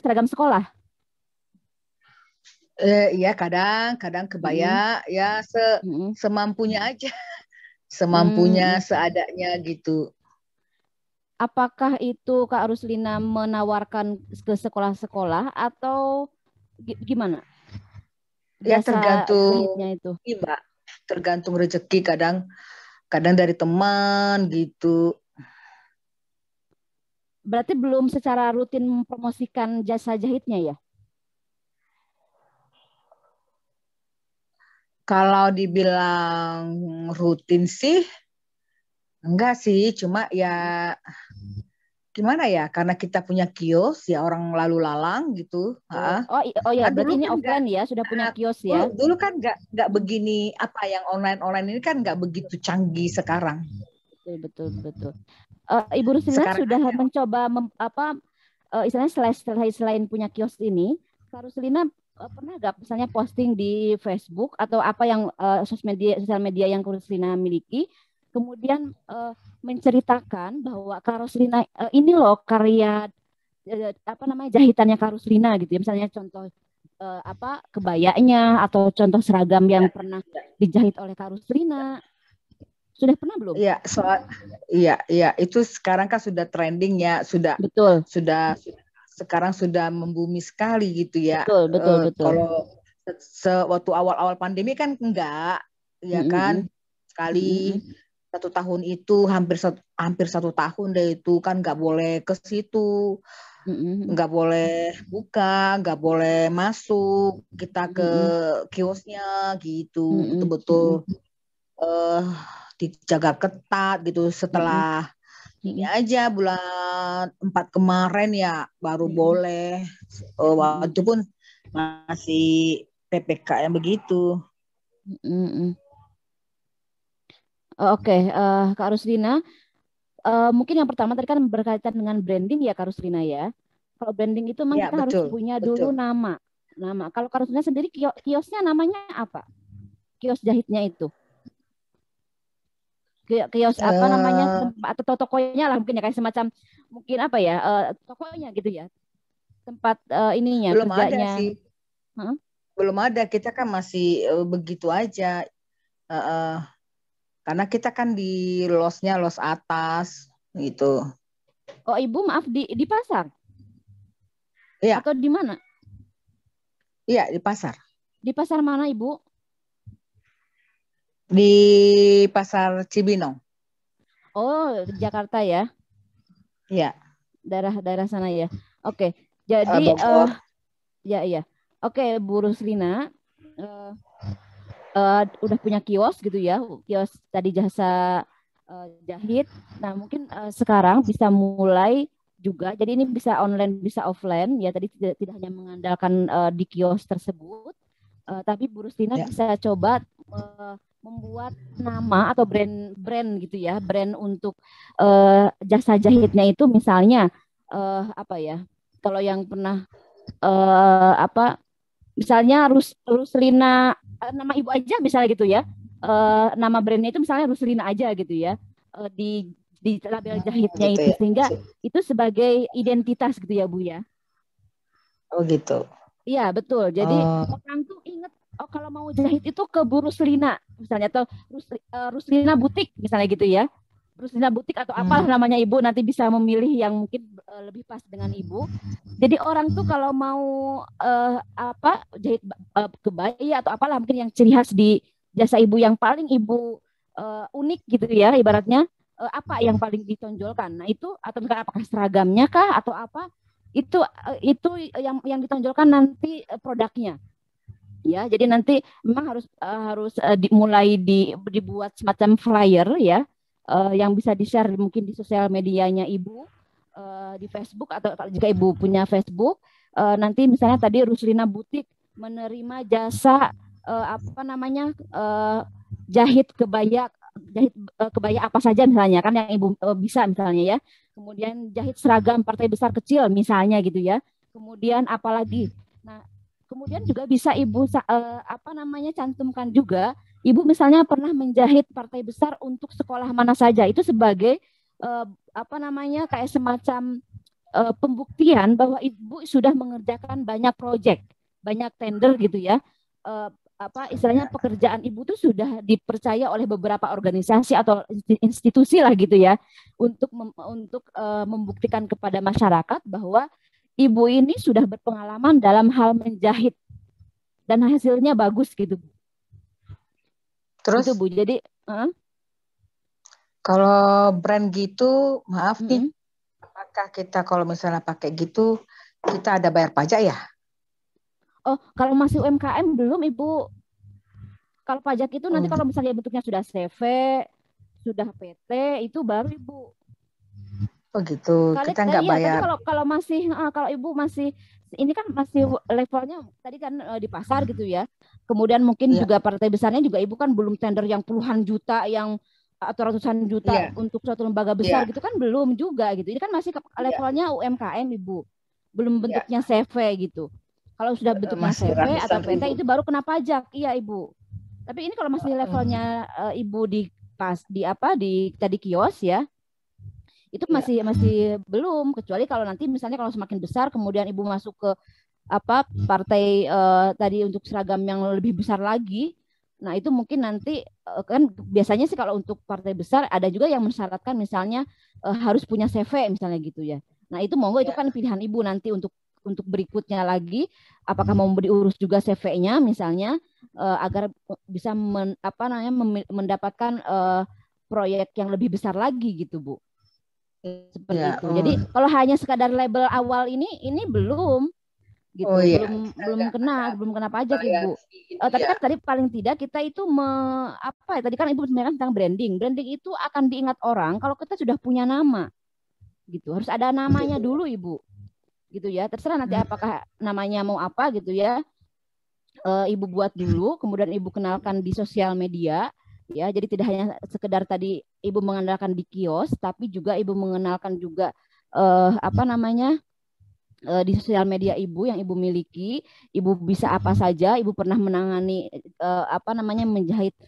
Speaker 2: Seragam sekolah?
Speaker 4: Iya, kadang kebaya ya semampunya aja. Semampunya, seadanya gitu.
Speaker 2: Apakah itu Kak Ruslina menawarkan ke sekolah-sekolah atau gimana?
Speaker 4: Ya
Speaker 2: Jasa
Speaker 4: tergantung
Speaker 2: jahitnya itu.
Speaker 4: Iya, Mbak. Tergantung rezeki, kadang dari teman gitu.
Speaker 2: Berarti belum secara rutin mempromosikan jasa jahitnya ya?
Speaker 4: Kalau dibilang rutin sih enggak sih, cuma ya gimana ya, karena kita punya kios ya, orang lalu lalang gitu.
Speaker 2: Oh ya, berarti ini offline ya, sudah punya kios ya?
Speaker 4: Dulu kan nggak begini, apa yang online ini kan nggak begitu canggih sekarang.
Speaker 2: Betul. Ibu Ruslina sudah mencoba istilahnya selain punya kios ini, Kak Ruslina pernah nggak misalnya posting di Facebook atau apa yang sosial media yang Kak Ruslina miliki, kemudian menceritakan bahwa Kak Ruslina ini loh karya apa namanya jahitannya Kak Ruslina gitu ya, misalnya contoh apa kebayanya atau contoh seragam yang pernah dijahit oleh Kak Ruslina. Sudah pernah belum?
Speaker 4: Iya, itu sekarang kan sudah trending ya,
Speaker 2: Betul.
Speaker 4: sudah sekarang sudah membumi sekali gitu ya.
Speaker 2: Betul.
Speaker 4: Kalau waktu awal-awal pandemi kan enggak, ya kan, sekali 1 tahun itu hampir 1 tahun deh itu kan nggak boleh ke situ, nggak boleh buka, nggak boleh masuk kita ke kiosnya gitu, betul-betul dijaga ketat gitu. Setelah ini aja bulan 4 kemarin ya baru boleh, waktu pun masih PPKM begitu.
Speaker 2: Oke, Kak Ruslina, mungkin yang pertama tadi kan berkaitan dengan branding ya Kak Ruslina ya. Kalau branding itu memang
Speaker 4: Ya,
Speaker 2: kita harus punya dulu nama. Kalau Kak Ruslina sendiri kiosnya namanya apa? Kios jahitnya itu? Kios apa namanya, atau tokonya lah mungkin ya, kayak semacam mungkin apa ya, tokonya gitu ya, tempat ininya
Speaker 4: belum
Speaker 2: kerjanya.
Speaker 4: Ada sih. Belum ada, kita kan masih begitu aja, karena kita kan di losnya los atas gitu.
Speaker 2: Oh Ibu maaf di pasar?
Speaker 4: Iya.
Speaker 2: Atau di mana?
Speaker 4: Iya, di pasar.
Speaker 2: Di pasar mana Ibu?
Speaker 4: Di pasar Cibinong.
Speaker 2: Oh, di Jakarta ya?
Speaker 4: Iya.
Speaker 2: Daerah sana ya. Oke, jadi ya. Oke, Bu Ruslina udah punya kios gitu ya, kios tadi jasa jahit. Nah, mungkin sekarang bisa mulai juga. Jadi ini bisa online, bisa offline ya. Tadi tidak hanya mengandalkan di kios tersebut, tapi Bu Ruslina bisa coba membuat nama atau brand gitu ya, brand untuk jasa jahitnya itu, misalnya apa ya, kalau yang pernah misalnya Ruslina, nama Ibu aja misalnya gitu ya, nama brandnya itu misalnya Ruslina aja gitu ya, di label jahitnya gitu itu ya. Sehingga itu sebagai identitas gitu ya Bu ya.
Speaker 4: Oh gitu.
Speaker 2: Iya betul, jadi orang tuh inget, oh kalau mau jahit itu ke Bu Ruslina misalnya, atau Ruslina Butik misalnya gitu ya, Ruslina Butik atau apalah namanya Ibu, nanti bisa memilih yang mungkin lebih pas dengan Ibu. Jadi orang tuh kalau mau jahit kebaya atau apalah mungkin yang ciri khas di jasa Ibu, yang paling Ibu unik gitu ya ibaratnya, apa yang paling ditonjolkan. Nah itu, atau misalkan apakah seragamnya kah atau apa, itu yang ditonjolkan nanti produknya. Ya, jadi nanti memang harus dimulai dibuat semacam flyer ya, yang bisa di-share mungkin di sosial medianya Ibu, di Facebook, atau jika Ibu punya Facebook, nanti misalnya tadi Ruslina Butik menerima jasa jahit kebaya apa saja misalnya kan yang Ibu bisa misalnya ya. Kemudian jahit seragam partai besar kecil misalnya gitu ya. Kemudian apalagi. Nah, kemudian juga bisa Ibu cantumkan juga, Ibu misalnya pernah menjahit partai besar untuk sekolah mana saja. Itu sebagai kayak semacam pembuktian bahwa Ibu sudah mengerjakan banyak proyek, banyak tender gitu ya. Istilahnya pekerjaan Ibu tuh sudah dipercaya oleh beberapa organisasi atau institusi lah gitu ya, untuk membuktikan kepada masyarakat bahwa Ibu ini sudah berpengalaman dalam hal menjahit dan hasilnya bagus gitu.
Speaker 4: Terus
Speaker 2: itu Bu, jadi
Speaker 4: kalau brand gitu, maaf nih, apakah kita kalau misalnya pakai gitu kita ada bayar pajak ya?
Speaker 2: Oh, kalau masih UMKM belum Ibu. Kalau pajak itu nanti kalau misalnya bentuknya sudah CV, sudah PT, itu baru Ibu.
Speaker 4: Oh gitu, kita nggak bayar.
Speaker 2: Tapi kalau Ibu masih, ini kan masih levelnya tadi kan di pasar gitu ya. Kemudian mungkin juga partai besarnya juga Ibu kan belum tender yang puluhan juta atau ratusan juta untuk suatu lembaga besar gitu kan belum juga gitu. Ini kan masih levelnya UMKM Ibu. Belum bentuknya CV gitu. Kalau sudah bentuknya
Speaker 4: Masih
Speaker 2: CV atau
Speaker 4: ratusan
Speaker 2: PT
Speaker 4: ribu.
Speaker 2: itu baru kena pajak. Iya, Ibu. Tapi ini kalau masih levelnya Ibu di kita di kios ya, itu masih belum, kecuali kalau nanti misalnya kalau semakin besar kemudian Ibu masuk ke partai tadi untuk seragam yang lebih besar lagi. Nah, itu mungkin nanti kan biasanya sih kalau untuk partai besar ada juga yang mensyaratkan misalnya harus punya CV misalnya gitu ya. Nah, itu monggo itu kan pilihan Ibu nanti untuk berikutnya lagi apakah mau diurus juga CV-nya misalnya agar bisa mendapatkan proyek yang lebih besar lagi gitu, Bu. Seperti itu. Jadi kalau hanya sekadar label awal ini belum gitu, belum kena pajak, Ibu. Tapi kan tadi paling tidak kita itu tadi kan Ibu sebenarnya tentang branding. Branding itu akan diingat orang kalau kita sudah punya nama. Gitu. Harus ada namanya dulu, Ibu. Gitu ya. Terserah nanti apakah namanya mau apa gitu ya. Ibu buat dulu, kemudian Ibu kenalkan di sosial media. Ya, jadi tidak hanya sekedar tadi Ibu mengandalkan di kios, tapi juga Ibu mengenalkan juga di sosial media Ibu yang Ibu miliki. Ibu bisa apa saja, Ibu pernah menangani menjahit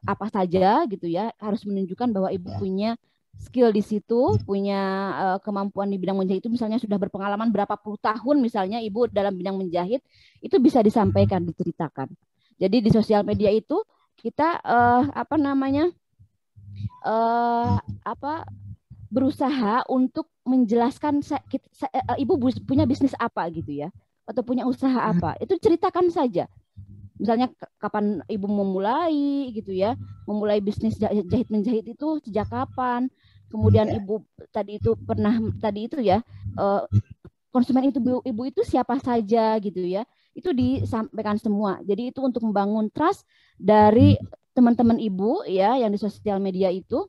Speaker 2: apa saja gitu ya. Harus menunjukkan bahwa Ibu punya skill di situ, punya kemampuan di bidang menjahit itu, misalnya sudah berpengalaman berapa puluh tahun misalnya Ibu dalam bidang menjahit, itu bisa disampaikan, diceritakan. Jadi di sosial media itu kita berusaha untuk menjelaskan Ibu punya bisnis apa gitu ya, atau punya usaha apa, itu ceritakan saja. Misalnya kapan Ibu memulai gitu ya, memulai bisnis jahit menjahit itu sejak kapan, kemudian Ibu tadi itu konsumen itu Ibu itu siapa saja gitu ya, itu disampaikan semua. Jadi itu untuk membangun trust dari teman-teman Ibu ya yang di sosial media itu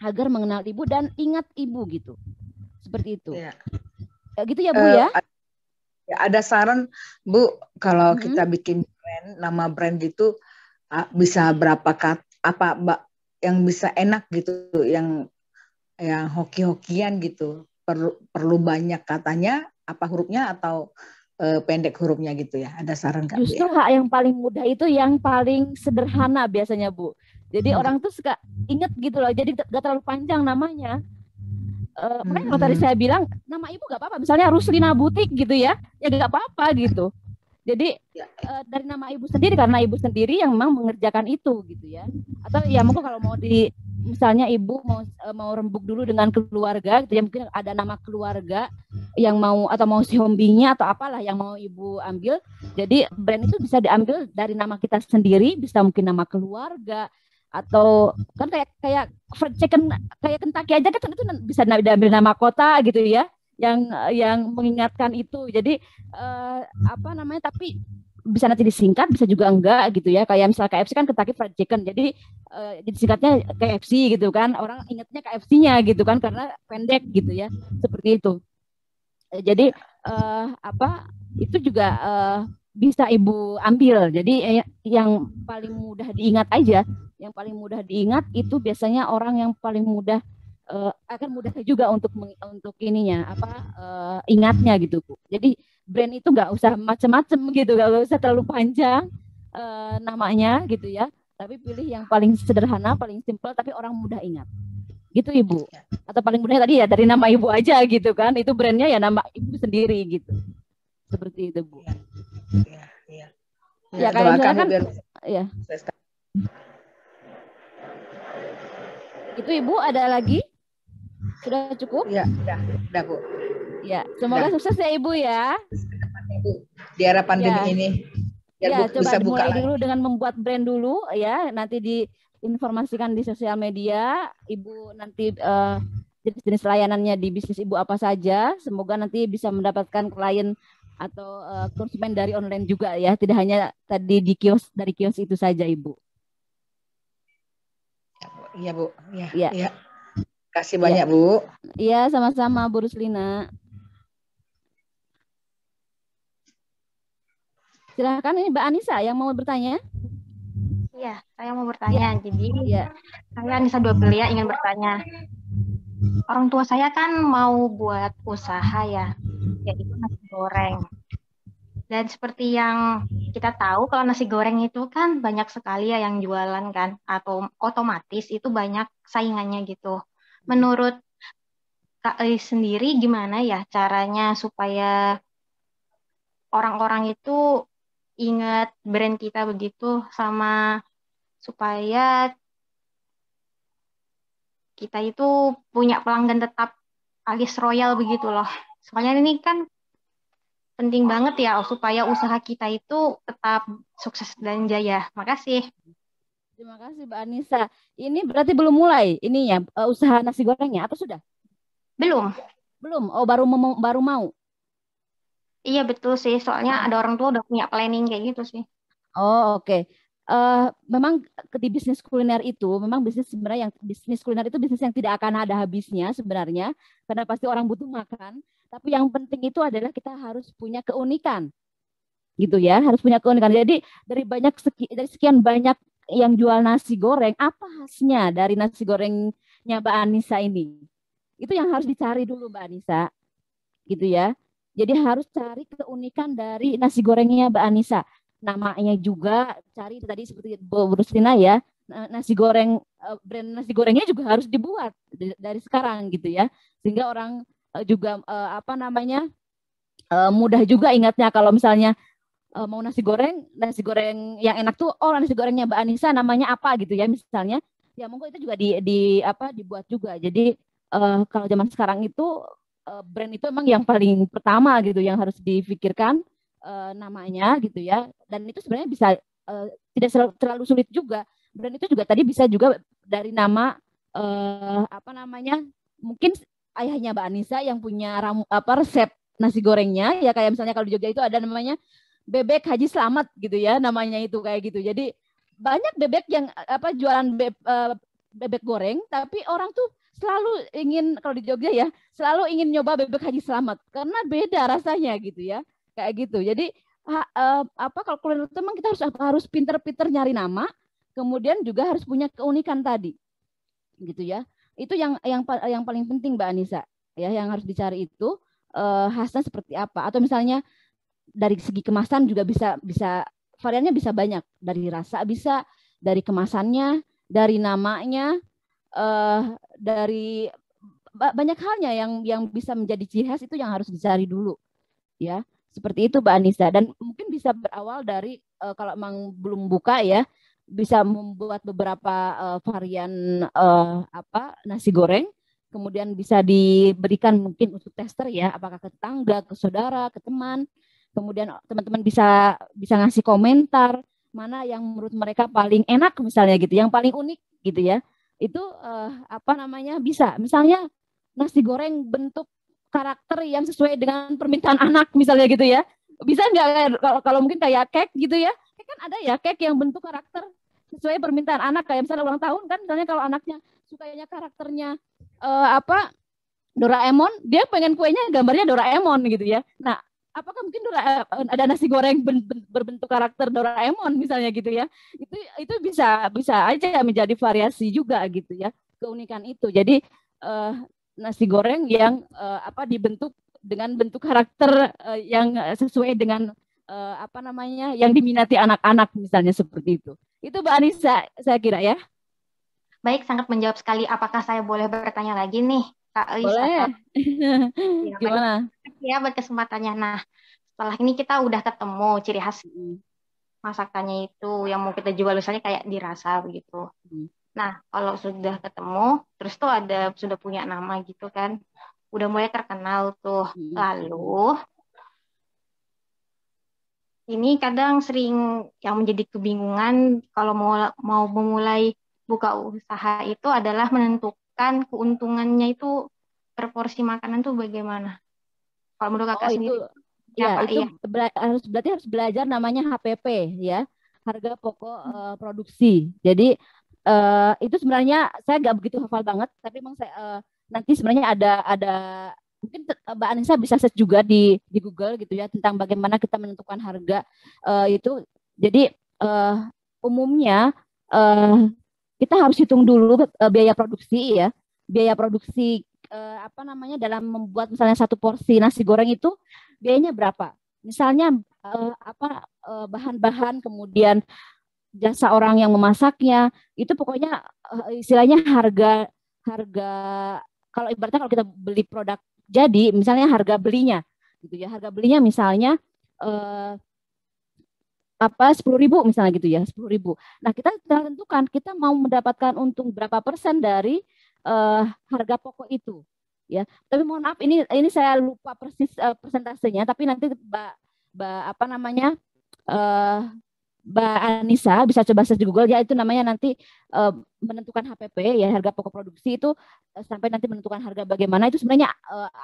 Speaker 2: agar mengenal Ibu dan ingat Ibu gitu. Seperti itu. Ya. Gitu ya, Bu ya?
Speaker 4: Ada saran, Bu, kalau kita bikin brand, nama brand gitu bisa berapa yang bisa enak gitu, yang hoki-hokian gitu. Perlu banyak katanya, apa hurufnya atau pendek hurufnya gitu ya? Ada saran nggak, Bu?
Speaker 2: Justru yang paling mudah itu yang paling sederhana biasanya, Bu. Jadi orang tuh suka inget gitu loh, jadi gak terlalu panjang namanya. Makanya kalau tadi saya bilang nama Ibu gak apa-apa, misalnya Ruslina Butik gitu ya gak apa-apa gitu. Jadi dari nama Ibu sendiri, karena Ibu sendiri yang memang mengerjakan itu gitu ya. Atau ya mungkin kalau mau misalnya Ibu mau rembuk dulu dengan keluarga gitu ya, mungkin ada nama keluarga yang mau, atau mau si hobinya atau apalah yang mau Ibu ambil. Jadi brand itu bisa diambil dari nama kita sendiri, bisa mungkin nama keluarga, atau kan kayak fried chicken kayak Kentucky aja kan itu bisa diambil nama kota gitu ya, yang mengingatkan itu. Jadi tapi bisa nanti disingkat, bisa juga enggak gitu ya. Kayak misalnya KFC kan Kentucky Fried Chicken, jadi disingkatnya KFC gitu kan, orang ingatnya KFC-nya gitu kan karena pendek gitu ya, seperti itu. Jadi itu juga bisa Ibu ambil. Jadi yang paling mudah diingat aja, yang paling mudah diingat itu biasanya orang yang paling mudah akan mudah juga untuk ininya ingatnya gitu, Bu. Jadi brand itu nggak usah macam-macam gitu, nggak usah terlalu panjang namanya gitu ya. Tapi pilih yang paling sederhana, paling simpel, tapi orang mudah ingat. Gitu, Ibu. Atau paling mudah tadi ya dari nama Ibu aja gitu kan. Itu brandnya ya nama Ibu sendiri gitu. Seperti itu, Bu. Ya kayak misalkan ya. Itu Ibu ada lagi? Sudah cukup?
Speaker 4: Ya, udah Bu.
Speaker 2: Ya, semoga sukses ya Ibu ya.
Speaker 4: Di era pandemi ini.
Speaker 2: Ya, coba dimulai dulu dengan membuat brand dulu ya. Nanti diinformasikan di sosial media. Ibu nanti jenis-jenis layanannya di bisnis Ibu apa saja. Semoga nanti bisa mendapatkan klien atau konsumen dari online juga ya. Tidak hanya tadi dari kios itu saja, Ibu.
Speaker 4: Iya, Bu. Iya. Kasih banyak, Bu.
Speaker 2: Iya, sama-sama Bu Ruslina. Silakan ini Mbak Anissa yang mau bertanya.
Speaker 5: Iya, saya mau bertanya. Jadi, saya Anissa Duabelia ingin bertanya. Orang tua saya kan mau buat usaha ya, yaitu nasi goreng. Dan seperti yang kita tahu, kalau nasi goreng itu kan banyak sekali ya yang jualan kan, atau otomatis itu banyak saingannya gitu. Menurut Kak Elis sendiri gimana ya caranya supaya orang-orang itu ingat brand kita begitu, sama supaya kita itu punya pelanggan tetap alias royal begitu loh. Soalnya ini kan penting banget ya supaya usaha kita itu tetap sukses dan jaya. Makasih.
Speaker 2: Terima kasih Mbak Anissa. Ini berarti belum mulai ininya usaha nasi gorengnya atau sudah?
Speaker 5: Belum.
Speaker 2: Belum. Oh, baru mau.
Speaker 5: Iya betul sih. Soalnya ada orang tua udah punya planning kayak gitu sih.
Speaker 2: Oh, oke. Memang di bisnis kuliner itu memang bisnis sebenarnya bisnis kuliner itu bisnis yang tidak akan ada habisnya sebenarnya, karena pasti orang butuh makan. Tapi yang penting itu adalah kita harus punya keunikan, gitu ya, harus punya keunikan. Jadi dari sekian banyak yang jual nasi goreng, apa khasnya dari nasi gorengnya Mbak Anissa ini? Itu yang harus dicari dulu Mbak Anissa, gitu ya. Jadi harus cari keunikan dari nasi gorengnya Mbak Anissa. Namanya juga cari tadi seperti Bu Rustina ya, nasi goreng, brand nasi gorengnya juga harus dibuat dari sekarang gitu ya, sehingga orang juga mudah juga ingatnya kalau misalnya mau nasi goreng yang enak tuh, oh nasi gorengnya Mbak Anissa namanya apa gitu ya misalnya, ya monggo itu juga dibuat juga. Jadi kalau zaman sekarang itu brand itu emang yang paling pertama gitu yang harus difikirkan namanya gitu ya. Dan itu sebenarnya bisa tidak terlalu sulit juga. Brand itu juga tadi bisa juga dari nama mungkin ayahnya Mbak Anissa yang punya resep nasi gorengnya ya, kayak misalnya kalau di Jogja itu ada namanya bebek Haji Slamet gitu ya, namanya itu kayak gitu. Jadi banyak bebek yang jualan bebek goreng, tapi orang tuh selalu ingin, kalau di Jogja ya, selalu ingin nyoba bebek Haji Slamet karena beda rasanya gitu ya, kayak gitu. Jadi kalau kuliner itu memang kita harus pinter-pinter nyari nama, kemudian juga harus punya keunikan tadi, gitu ya. Itu yang paling penting Mbak Anissa ya, yang harus dicari itu khasnya seperti apa. Atau misalnya dari segi kemasan juga bisa variannya bisa banyak, dari rasa bisa, dari kemasannya, dari namanya, dari banyak halnya yang bisa menjadi ciri khas, itu yang harus dicari dulu ya, seperti itu Mbak Anissa. Dan mungkin bisa berawal dari kalau memang belum buka ya, bisa membuat beberapa varian nasi goreng, kemudian bisa diberikan mungkin untuk tester ya, apakah ke tetangga, ke saudara, ke teman. Kemudian teman-teman bisa ngasih komentar mana yang menurut mereka paling enak misalnya gitu, yang paling unik gitu ya. Itu bisa misalnya nasi goreng bentuk karakter yang sesuai dengan permintaan anak misalnya gitu ya. Bisa nggak kalau mungkin kayak cake gitu ya. Cake kan ada ya cake yang bentuk karakter sesuai permintaan anak, kayak misalnya ulang tahun kan, misalnya kalau anaknya sukanya karakternya Doraemon, dia pengen kuenya gambarnya Doraemon gitu ya. Nah, apakah mungkin ada nasi goreng berbentuk karakter Doraemon misalnya gitu ya? Itu bisa aja menjadi variasi juga gitu ya, keunikan itu. Jadi nasi goreng yang dibentuk dengan bentuk karakter yang sesuai dengan yang diminati anak-anak misalnya, seperti itu. Itu Mbak Anissa saya kira ya.
Speaker 5: Baik, sangat menjawab sekali. Apakah saya boleh bertanya lagi nih, Kak Elis?
Speaker 2: Boleh.
Speaker 5: Ya,
Speaker 2: gimana?
Speaker 5: Ya, buat kesempatannya. Nah, setelah ini kita udah ketemu ciri khas masakannya itu yang mau kita jual, misalnya kayak dirasa begitu. Nah, kalau sudah ketemu, terus tuh sudah punya nama gitu kan, udah mulai terkenal tuh. Lalu ini kadang sering yang menjadi kebingungan kalau mau memulai buka usaha itu adalah menentukan keuntungannya itu per porsi makanan tuh bagaimana? Kalau menurut Kakak sendiri?
Speaker 2: Berarti harus belajar namanya HPP ya, harga pokok produksi. Jadi itu sebenarnya saya nggak begitu hafal banget, tapi memang saya nanti sebenarnya ada mungkin Mbak Anissa bisa search juga di Google gitu ya, tentang bagaimana kita menentukan harga itu. Jadi umumnya kita harus hitung dulu biaya produksi ya, dalam membuat misalnya satu porsi nasi goreng itu biayanya berapa. Misalnya bahan-bahan, kemudian jasa orang yang memasaknya, itu pokoknya istilahnya harga harga kalau ibaratnya kalau kita beli produk jadi, misalnya harga belinya gitu ya, harga belinya misalnya 10.000 misalnya gitu ya, 10.000. Nah, kita tentukan kita mau mendapatkan untung berapa persen dari harga pokok itu ya. Tapi mohon maaf, ini saya lupa persis persentasenya, tapi nanti Mbak Anissa bisa coba search di Google ya, itu namanya nanti menentukan HPP ya, harga pokok produksi itu sampai nanti menentukan harga bagaimana, itu sebenarnya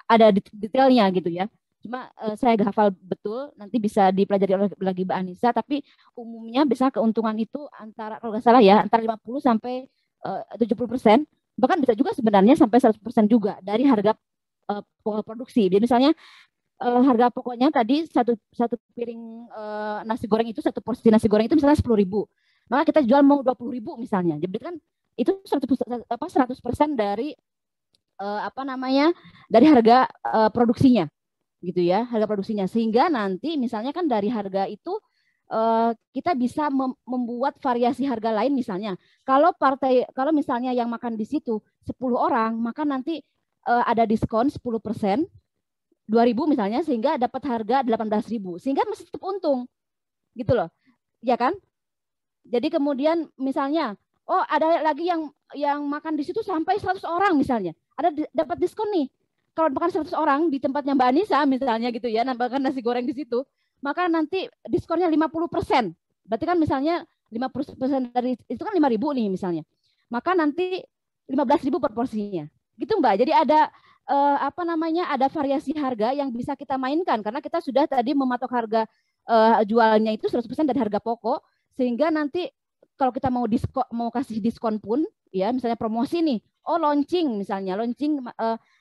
Speaker 2: ada detailnya gitu ya. Cuma saya gak hafal betul, nanti bisa dipelajari lagi Mbak Anissa, tapi umumnya bisa keuntungan itu antara, kalau nggak salah ya, antara 50 sampai 70%, bahkan bisa juga sebenarnya sampai 100% juga dari harga pokok produksi. Jadi misalnya harga pokoknya tadi satu piring nasi goreng itu, satu porsi nasi goreng itu misalnya 10.000, maka kita jual mau 20.000 misalnya, jadi kan itu 100% dari dari harga produksinya gitu ya, harga produksinya, sehingga nanti misalnya kan dari harga itu kita bisa membuat variasi harga lain. Misalnya kalau misalnya yang makan di situ 10 orang, maka nanti ada diskon 10%, 2.000 misalnya, sehingga dapat harga 18.000, sehingga masih tetap untung gitu loh ya kan. Jadi kemudian misalnya ada lagi yang makan di situ sampai 100 orang misalnya, ada dapat diskon nih. Kalau makan 100 orang di tempatnya Mbak Anissa misalnya gitu ya, makan nasi goreng di situ, maka nanti diskonnya 50%. Berarti kan misalnya 50% dari itu kan 5.000 nih misalnya. Maka nanti 15.000 per porsinya. Gitu Mbak. Jadi ada ada variasi harga yang bisa kita mainkan karena kita sudah tadi mematok harga jualnya itu 100% dari harga pokok, sehingga nanti kalau kita mau kasih diskon pun ya, misalnya promosi nih, launching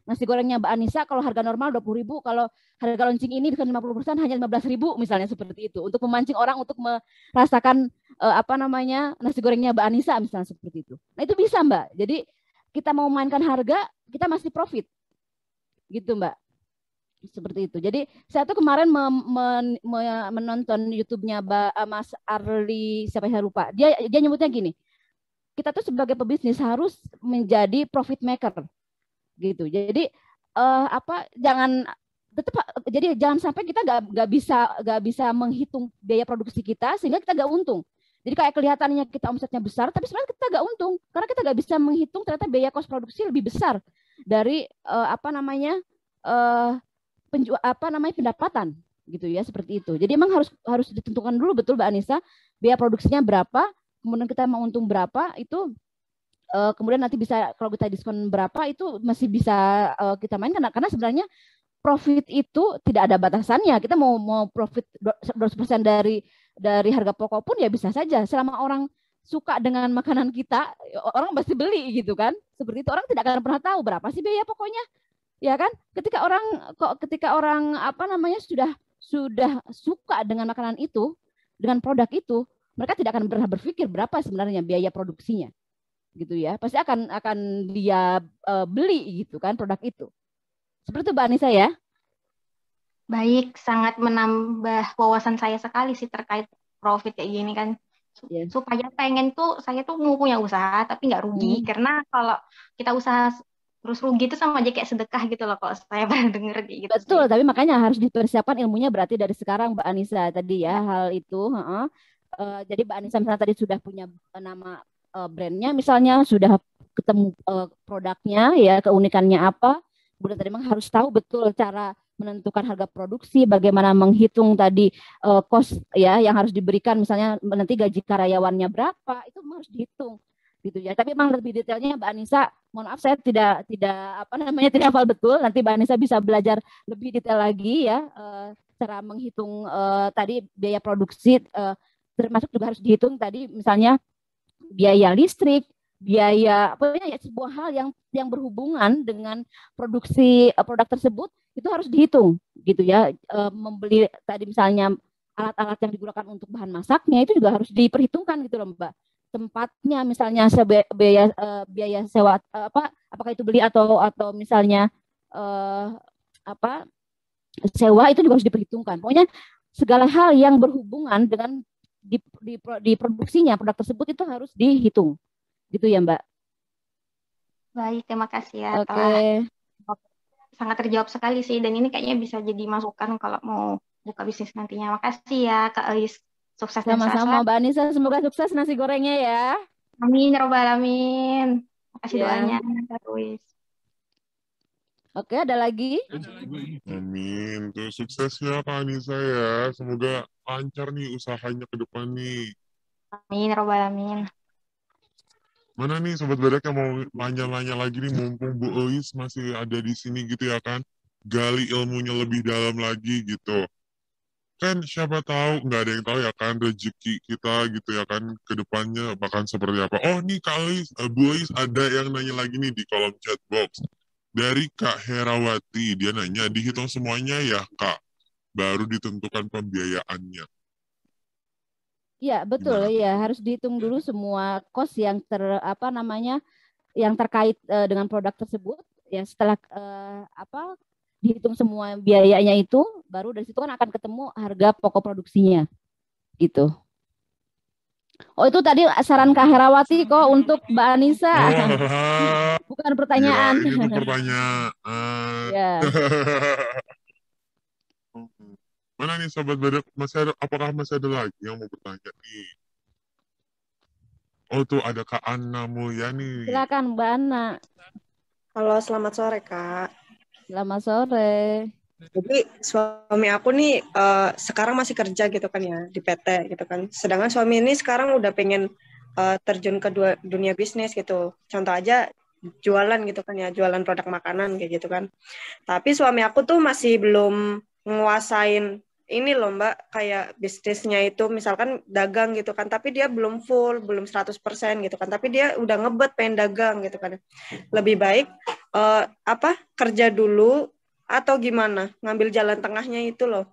Speaker 2: nasi gorengnya Mbak Anissa kalau harga normal 20.000, kalau harga launching ini diskon 50% hanya 15.000 misalnya, seperti itu, untuk memancing orang untuk merasakan nasi gorengnya Mbak Anissa misalnya, seperti itu. Nah, itu bisa Mbak. Jadi kita mau mainkan harga, kita masih profit gitu Mbak, seperti itu. Jadi saya tuh kemarin menonton YouTube-nya Mas Arli, siapa saya lupa, dia nyebutnya gini, kita tuh sebagai pebisnis harus menjadi profit maker gitu. Jadi jangan sampai kita nggak bisa menghitung biaya produksi kita sehingga kita nggak untung. Jadi kayak kelihatannya kita omsetnya besar, tapi sebenarnya kita nggak untung karena kita nggak bisa menghitung ternyata biaya kos produksi lebih besar dari pendapatan gitu ya, seperti itu. Jadi emang harus ditentukan dulu betul Mbak Anissa, biaya produksinya berapa, kemudian kita mau untung berapa, itu kemudian nanti bisa kalau kita diskon berapa, itu masih bisa kita main karena sebenarnya profit itu tidak ada batasannya. Kita mau profit 100% dari harga pokok pun ya bisa saja, selama orang suka dengan makanan kita, orang pasti beli gitu kan. Seperti itu, orang tidak akan pernah tahu berapa sih biaya pokoknya. Ya kan? Ketika orang sudah suka dengan makanan itu, dengan produk itu, mereka tidak akan pernah berpikir berapa sebenarnya biaya produksinya. Gitu ya. Pasti akan dia beli gitu kan produk itu. Seperti itu Mbak Anissa ya.
Speaker 5: Baik, sangat menambah wawasan saya sekali sih terkait profit kayak gini kan. Supaya saya tuh mau punya usaha tapi nggak rugi, karena kalau kita usaha terus rugi itu sama aja kayak sedekah gitu loh, kalau saya pernah denger kayak gitu.
Speaker 2: Betul, tapi makanya harus dipersiapkan ilmunya berarti dari sekarang Mbak Anissa tadi ya, hal itu. Jadi Mbak Anissa misalnya tadi sudah punya nama brandnya, misalnya sudah ketemu produknya ya, keunikannya apa, kemudian tadi memang harus tahu betul cara menentukan harga produksi, bagaimana menghitung tadi cost ya yang harus diberikan, misalnya nanti gaji karyawannya berapa, itu harus dihitung gitu ya. Tapi memang lebih detailnya Mbak Anissa, mohon maaf saya tidak hafal betul. Nanti Mbak Anissa bisa belajar lebih detail lagi ya, cara menghitung tadi biaya produksi, termasuk juga harus dihitung tadi misalnya biaya listrik, biaya pokoknya ya, sebuah hal yang berhubungan dengan produksi produk tersebut itu harus dihitung gitu ya. Membeli tadi misalnya alat-alat yang digunakan untuk bahan masaknya itu juga harus diperhitungkan gitu loh Mbak. Tempatnya misalnya biaya sewa apakah itu beli atau misalnya sewa, itu juga harus diperhitungkan. Pokoknya segala hal yang berhubungan dengan di produksinya produk tersebut itu harus dihitung, gitu ya Mbak.
Speaker 5: Baik, terima kasih ya.
Speaker 2: Oke.
Speaker 5: Telah sangat terjawab sekali sih, dan ini kayaknya bisa jadi masukan kalau mau buka bisnis nantinya. Makasih ya Kak Elis. Sukses dan sehat
Speaker 2: Sama-sama
Speaker 5: selalu.
Speaker 2: Mbak Anissa, semoga sukses nasi gorengnya ya.
Speaker 5: Amin, ya robbal alamin. Makasih
Speaker 2: Ya.
Speaker 5: doanya Kak Elis.
Speaker 2: Oke, ada lagi?
Speaker 1: Amin. Tuh sukses ya Kak Anissa ya. Semoga lancar nih usahanya ke depan nih.
Speaker 5: Amin, ya robbal alamin.
Speaker 1: Mana nih Sobat Badak yang mau nanya-nanya lagi nih, mumpung Bu Elis masih ada di sini gitu ya kan. Gali ilmunya lebih dalam lagi gitu. Kan siapa tahu, nggak ada yang tahu ya kan rezeki kita gitu ya kan ke depannya bahkan seperti apa. Oh nih Kak Elis, Bu Elis ada yang nanya lagi nih di kolom chat box. Dari Kak Herawati, dia nanya, dihitung semuanya ya Kak, baru ditentukan pembiayaannya.
Speaker 2: Ya, betul
Speaker 1: Gimana?
Speaker 2: ya, harus dihitung dulu semua cost yang yang terkait dengan produk tersebut. Ya, setelah dihitung semua biayanya itu, baru dari situ kan akan ketemu harga pokok produksinya, gitu. Oh, itu tadi saran Kak Herawati kok untuk Mbak Anissa.
Speaker 1: Oh,
Speaker 2: Bukan pertanyaan.
Speaker 1: kirain itu pertanyaan.
Speaker 2: Ya.
Speaker 1: Mana nih Sobat Badak, apakah masih ada lagi yang mau bertanya nih? Oh tuh ada Kak Anna Mulyani.
Speaker 2: Silakan Mbak Ana.
Speaker 6: Halo, selamat sore Kak.
Speaker 2: Selamat sore.
Speaker 6: Jadi suami aku nih sekarang masih kerja gitu kan ya di PT gitu kan. Sedangkan suami ini sekarang udah pengen terjun ke dunia bisnis gitu. Contoh aja jualan gitu kan ya, jualan produk makanan kayak gitu kan. Tapi suami aku tuh masih belum nguasain ini loh Mbak, kayak bisnisnya itu misalkan dagang gitu kan, tapi dia belum full, belum 100% gitu kan. Tapi dia udah ngebet pengen dagang gitu kan. Lebih baik kerja dulu atau gimana? Ngambil jalan tengahnya itu loh.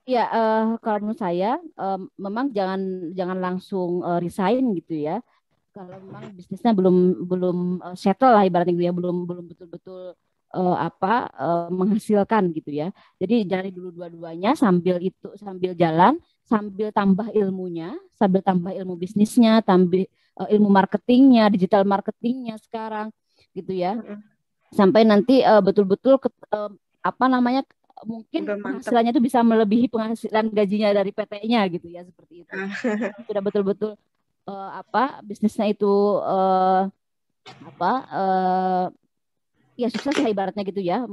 Speaker 2: Ya, kalau menurut saya memang jangan langsung resign gitu ya. Kalau memang bisnisnya belum settle lah ibaratnya gitu ya, belum betul-betul menghasilkan gitu ya. Jadi jalani dulu dua-duanya sambil jalan, sambil tambah ilmunya, sambil tambah ilmu bisnisnya, tambah ilmu marketingnya, digital marketingnya sekarang gitu ya. Sampai nanti betul-betul mungkin penghasilannya itu bisa melebihi penghasilan gajinya dari PT-nya gitu ya, seperti itu. Sudah betul-betul bisnisnya itu ya sukses lah ibaratnya gitu ya,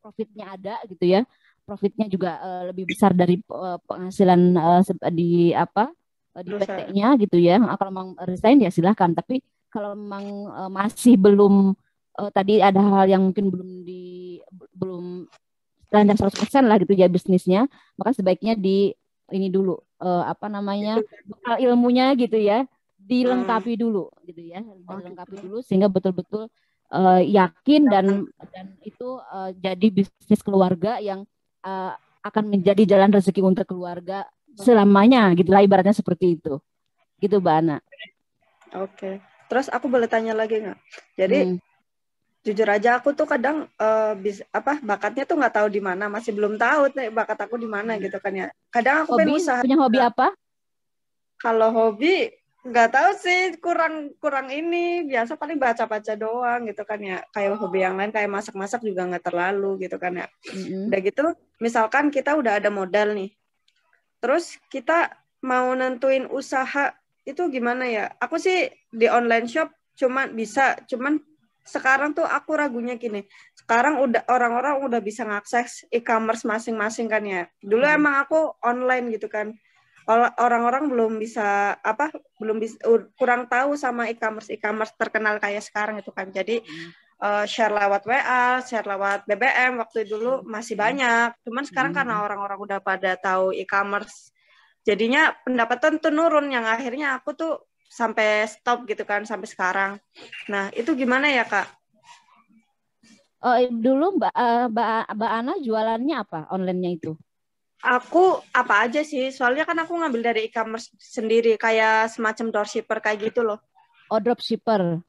Speaker 2: profitnya ada gitu ya, profitnya juga lebih besar dari penghasilan di PT-nya gitu ya. Kalau memang resign ya silahkan, tapi kalau memang masih belum tadi ada hal yang mungkin belum lancar 100% lah gitu ya bisnisnya, maka sebaiknya ini dulu bekal ilmunya gitu ya, dilengkapi dulu gitu ya, dilengkapi dulu sehingga betul-betul yakin dan itu jadi bisnis keluarga yang akan menjadi jalan rezeki untuk keluarga selamanya gitu lah ibaratnya, seperti itu gitu Mbak Ana.
Speaker 6: Oke. Terus aku boleh tanya lagi nggak? Jadi jujur aja aku tuh kadang bakatnya tuh nggak tahu di mana, masih belum tahu nih bakat aku di mana gitu kan ya. Kadang aku pengen usaha.
Speaker 2: Punya hobi apa?
Speaker 6: Kalau hobi nggak tahu sih, kurang ini, biasa paling baca-baca doang gitu kan ya. Kayak hobi yang lain kayak masak-masak juga nggak terlalu gitu kan ya. Udah gitu, misalkan kita udah ada modal nih, terus kita mau nentuin usaha itu gimana ya? Aku sih di online shop cuman sekarang tuh aku ragunya gini. Sekarang orang-orang udah bisa ngakses e-commerce masing-masing kan ya. Dulu emang aku online gitu kan. Orang-orang kurang tahu sama e-commerce terkenal kayak sekarang itu kan. Jadi share lewat WA, share lewat BBM waktu dulu masih banyak. Cuman sekarang karena orang-orang udah pada tahu e-commerce, jadinya pendapatan tuh nurun, yang akhirnya aku tuh sampai stop gitu kan sampai sekarang. Nah, itu gimana ya, Kak?
Speaker 2: Dulu Mbak Ana jualannya apa online-nya itu?
Speaker 6: Aku apa aja sih, soalnya kan aku ngambil dari e-commerce sendiri, kayak semacam dropshipper kayak gitu loh.
Speaker 2: Oh, dropshipper.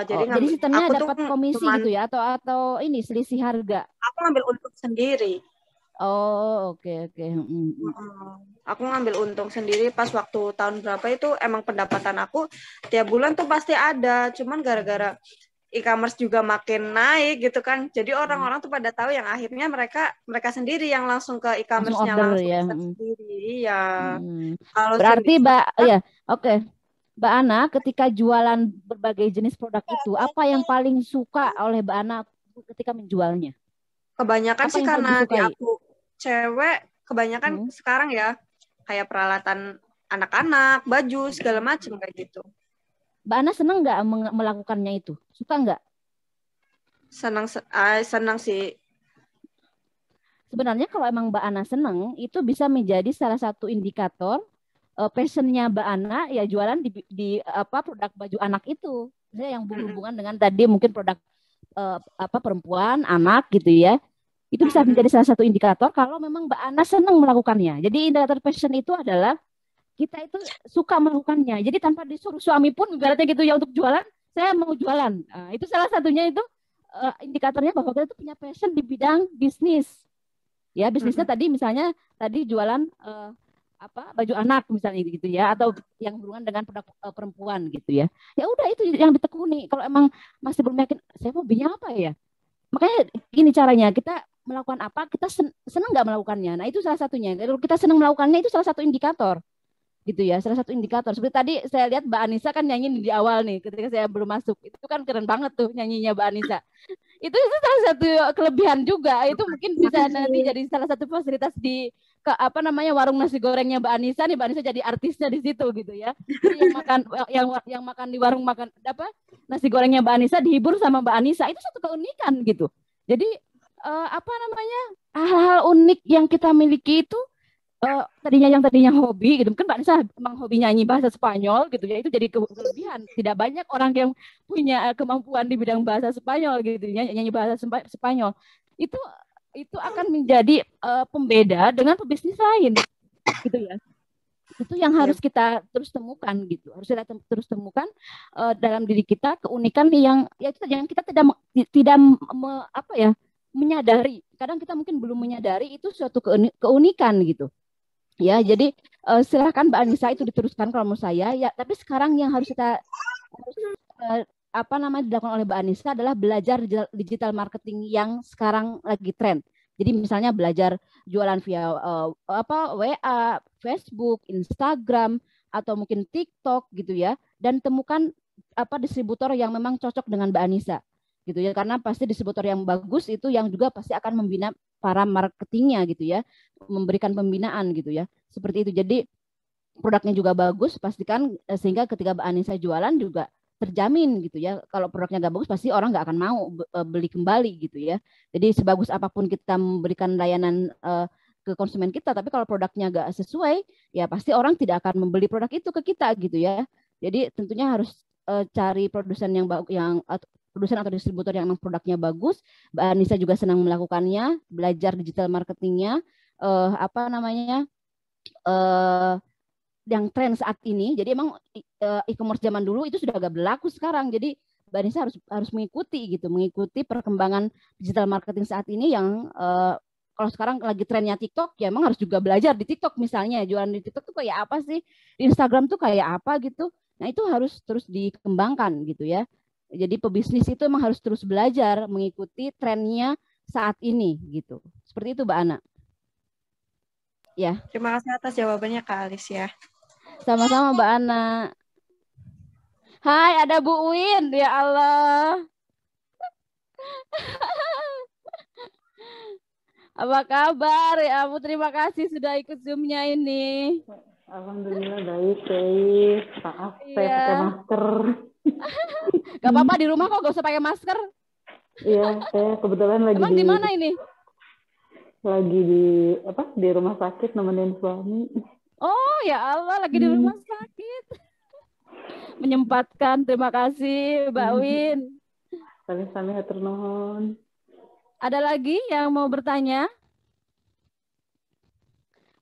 Speaker 6: Jadi
Speaker 2: sistemnya dapat komisi gitu ya, atau ini selisih harga?
Speaker 6: Aku ngambil untung sendiri.
Speaker 2: Oh, oke oke.
Speaker 6: Aku ngambil untung sendiri pas waktu tahun berapa itu emang pendapatan aku tiap bulan tuh pasti ada. Cuman gara-gara e-commerce juga makin naik gitu kan. Jadi orang-orang tuh pada tahu yang akhirnya mereka sendiri yang langsung ke
Speaker 2: Langsung
Speaker 6: e-commerce-nya
Speaker 2: order
Speaker 6: langsung
Speaker 2: ya.
Speaker 6: pesan sendiri. Iya. Kalau
Speaker 2: Berarti
Speaker 6: sendiri
Speaker 2: Mbak, ya, oke. Mbak Ana, ketika jualan berbagai jenis produk itu, apa yang paling suka oleh Mbak Ana ketika menjualnya?
Speaker 6: kebanyakan
Speaker 2: Apa
Speaker 6: sih
Speaker 2: yang paling
Speaker 6: karena di
Speaker 2: disukai?
Speaker 6: aku cewek, kebanyakan sekarang ya kayak peralatan anak-anak, baju segala macam kayak gitu.
Speaker 2: Mbak Ana senang nggak melakukannya itu? Suka nggak?
Speaker 6: Senang sih.
Speaker 2: Sebenarnya kalau emang Mbak Ana senang, itu bisa menjadi salah satu indikator passionnya Mbak Ana ya jualan di apa produk baju anak itu. Misalnya yang berhubungan dengan tadi mungkin produk apa perempuan, anak gitu ya. Itu bisa menjadi salah satu indikator kalau memang Mbak Ana senang melakukannya. Jadi indikator passion itu adalah kita itu suka melakukannya. Jadi tanpa disuruh suami pun ibaratnya gitu ya untuk jualan, saya mau jualan. Nah, itu salah satunya itu indikatornya bahwa kita itu punya passion di bidang bisnis. Ya, bisnisnya tadi misalnya tadi jualan apa baju anak misalnya gitu ya atau yang berhubungan dengan produk perempuan gitu ya. Ya udah itu yang ditekuni. Kalau emang masih belum yakin saya mau hobinya apa ya? Makanya gini caranya, kita melakukan apa, kita senang nggak melakukannya. Nah, itu salah satunya. Kalau kita senang melakukannya, itu salah satu indikator. Gitu ya, salah satu indikator. Seperti tadi saya lihat Mbak Anissa kan nyanyi di awal nih, ketika saya belum masuk. Itu kan keren banget tuh nyanyinya Mbak Anissa. Itu salah satu kelebihan juga. Itu mungkin bisa nanti jadi salah satu fasilitas di ke apa namanya warung nasi gorengnya Mbak Anissa nih. Mbak Anissa jadi artisnya di situ gitu ya. Jadi yang makan di warung makan apa nasi gorengnya Mbak Anissa dihibur sama Mbak Anissa. Itu satu keunikan gitu. Jadi apa namanya hal-hal unik yang kita miliki itu tadinya hobi gitu kan Mbak Nisa emang hobi nyanyi bahasa Spanyol gitu ya itu jadi kelebihan tidak banyak orang yang punya kemampuan di bidang bahasa Spanyol gitu ya nyanyi bahasa Spanyol itu akan menjadi pembeda dengan pebisnis lain gitu ya itu yang harus kita terus temukan gitu harus kita terus temukan dalam diri kita keunikan yang ya itu yang kita tidak apa ya menyadari kadang kita mungkin belum menyadari itu suatu keunikan gitu. Ya, jadi silakan Mbak Anissa itu diteruskan kalau menurut saya. Ya, tapi sekarang yang harus kita apa namanya dilakukan oleh Mbak Anissa adalah belajar digital marketing yang sekarang lagi tren. Jadi misalnya belajar jualan via apa WA, Facebook, Instagram atau mungkin TikTok gitu ya. Dan temukan apa distributor yang memang cocok dengan Mbak Anissa gitu ya karena pasti distributor yang bagus itu yang juga pasti akan membina para marketingnya gitu ya memberikan pembinaan gitu ya seperti itu jadi produknya juga bagus pastikan sehingga ketika Mbak Anissa jualan juga terjamin gitu ya kalau produknya nggak bagus pasti orang nggak akan mau beli kembali gitu ya jadi sebagus apapun kita memberikan layanan ke konsumen kita tapi kalau produknya nggak sesuai ya pasti orang tidak akan membeli produk itu ke kita gitu ya jadi tentunya harus cari produsen yang produsen atau distributor yang memang produknya bagus. Mbak Anissa juga senang melakukannya, belajar digital marketingnya, apa namanya, yang tren saat ini. Jadi emang e-commerce zaman dulu itu sudah agak berlaku sekarang. Jadi Mbak Anissa harus mengikuti perkembangan digital marketing saat ini yang kalau sekarang lagi trennya TikTok, ya emang harus juga belajar di TikTok misalnya, jualan di TikTok tuh kayak apa sih, di Instagram tuh kayak apa gitu. Nah itu harus terus dikembangkan gitu ya. Jadi pebisnis itu emang harus terus belajar mengikuti trennya saat ini gitu. Seperti itu Mbak Ana. Ya.
Speaker 6: Terima kasih atas jawabannya Kak Alis ya.
Speaker 2: Sama-sama Mbak Ana. Hai ada Bu Win, ya Allah. Apa kabar ya Bu? Terima kasih sudah ikut Zoom-nya ini.
Speaker 7: Alhamdulillah baik. Maaf saya pakai masker.
Speaker 2: Gak apa-apa di rumah kok gak usah pakai masker.
Speaker 7: Iya, saya kebetulan lagi
Speaker 2: Emang di mana ini?
Speaker 7: Lagi di rumah sakit nemenin suami.
Speaker 2: Oh ya Allah lagi di rumah sakit. Menyempatkan, terima kasih Mbak Win.
Speaker 7: Sami-sami hatur nuhun.
Speaker 2: Ada lagi yang mau bertanya?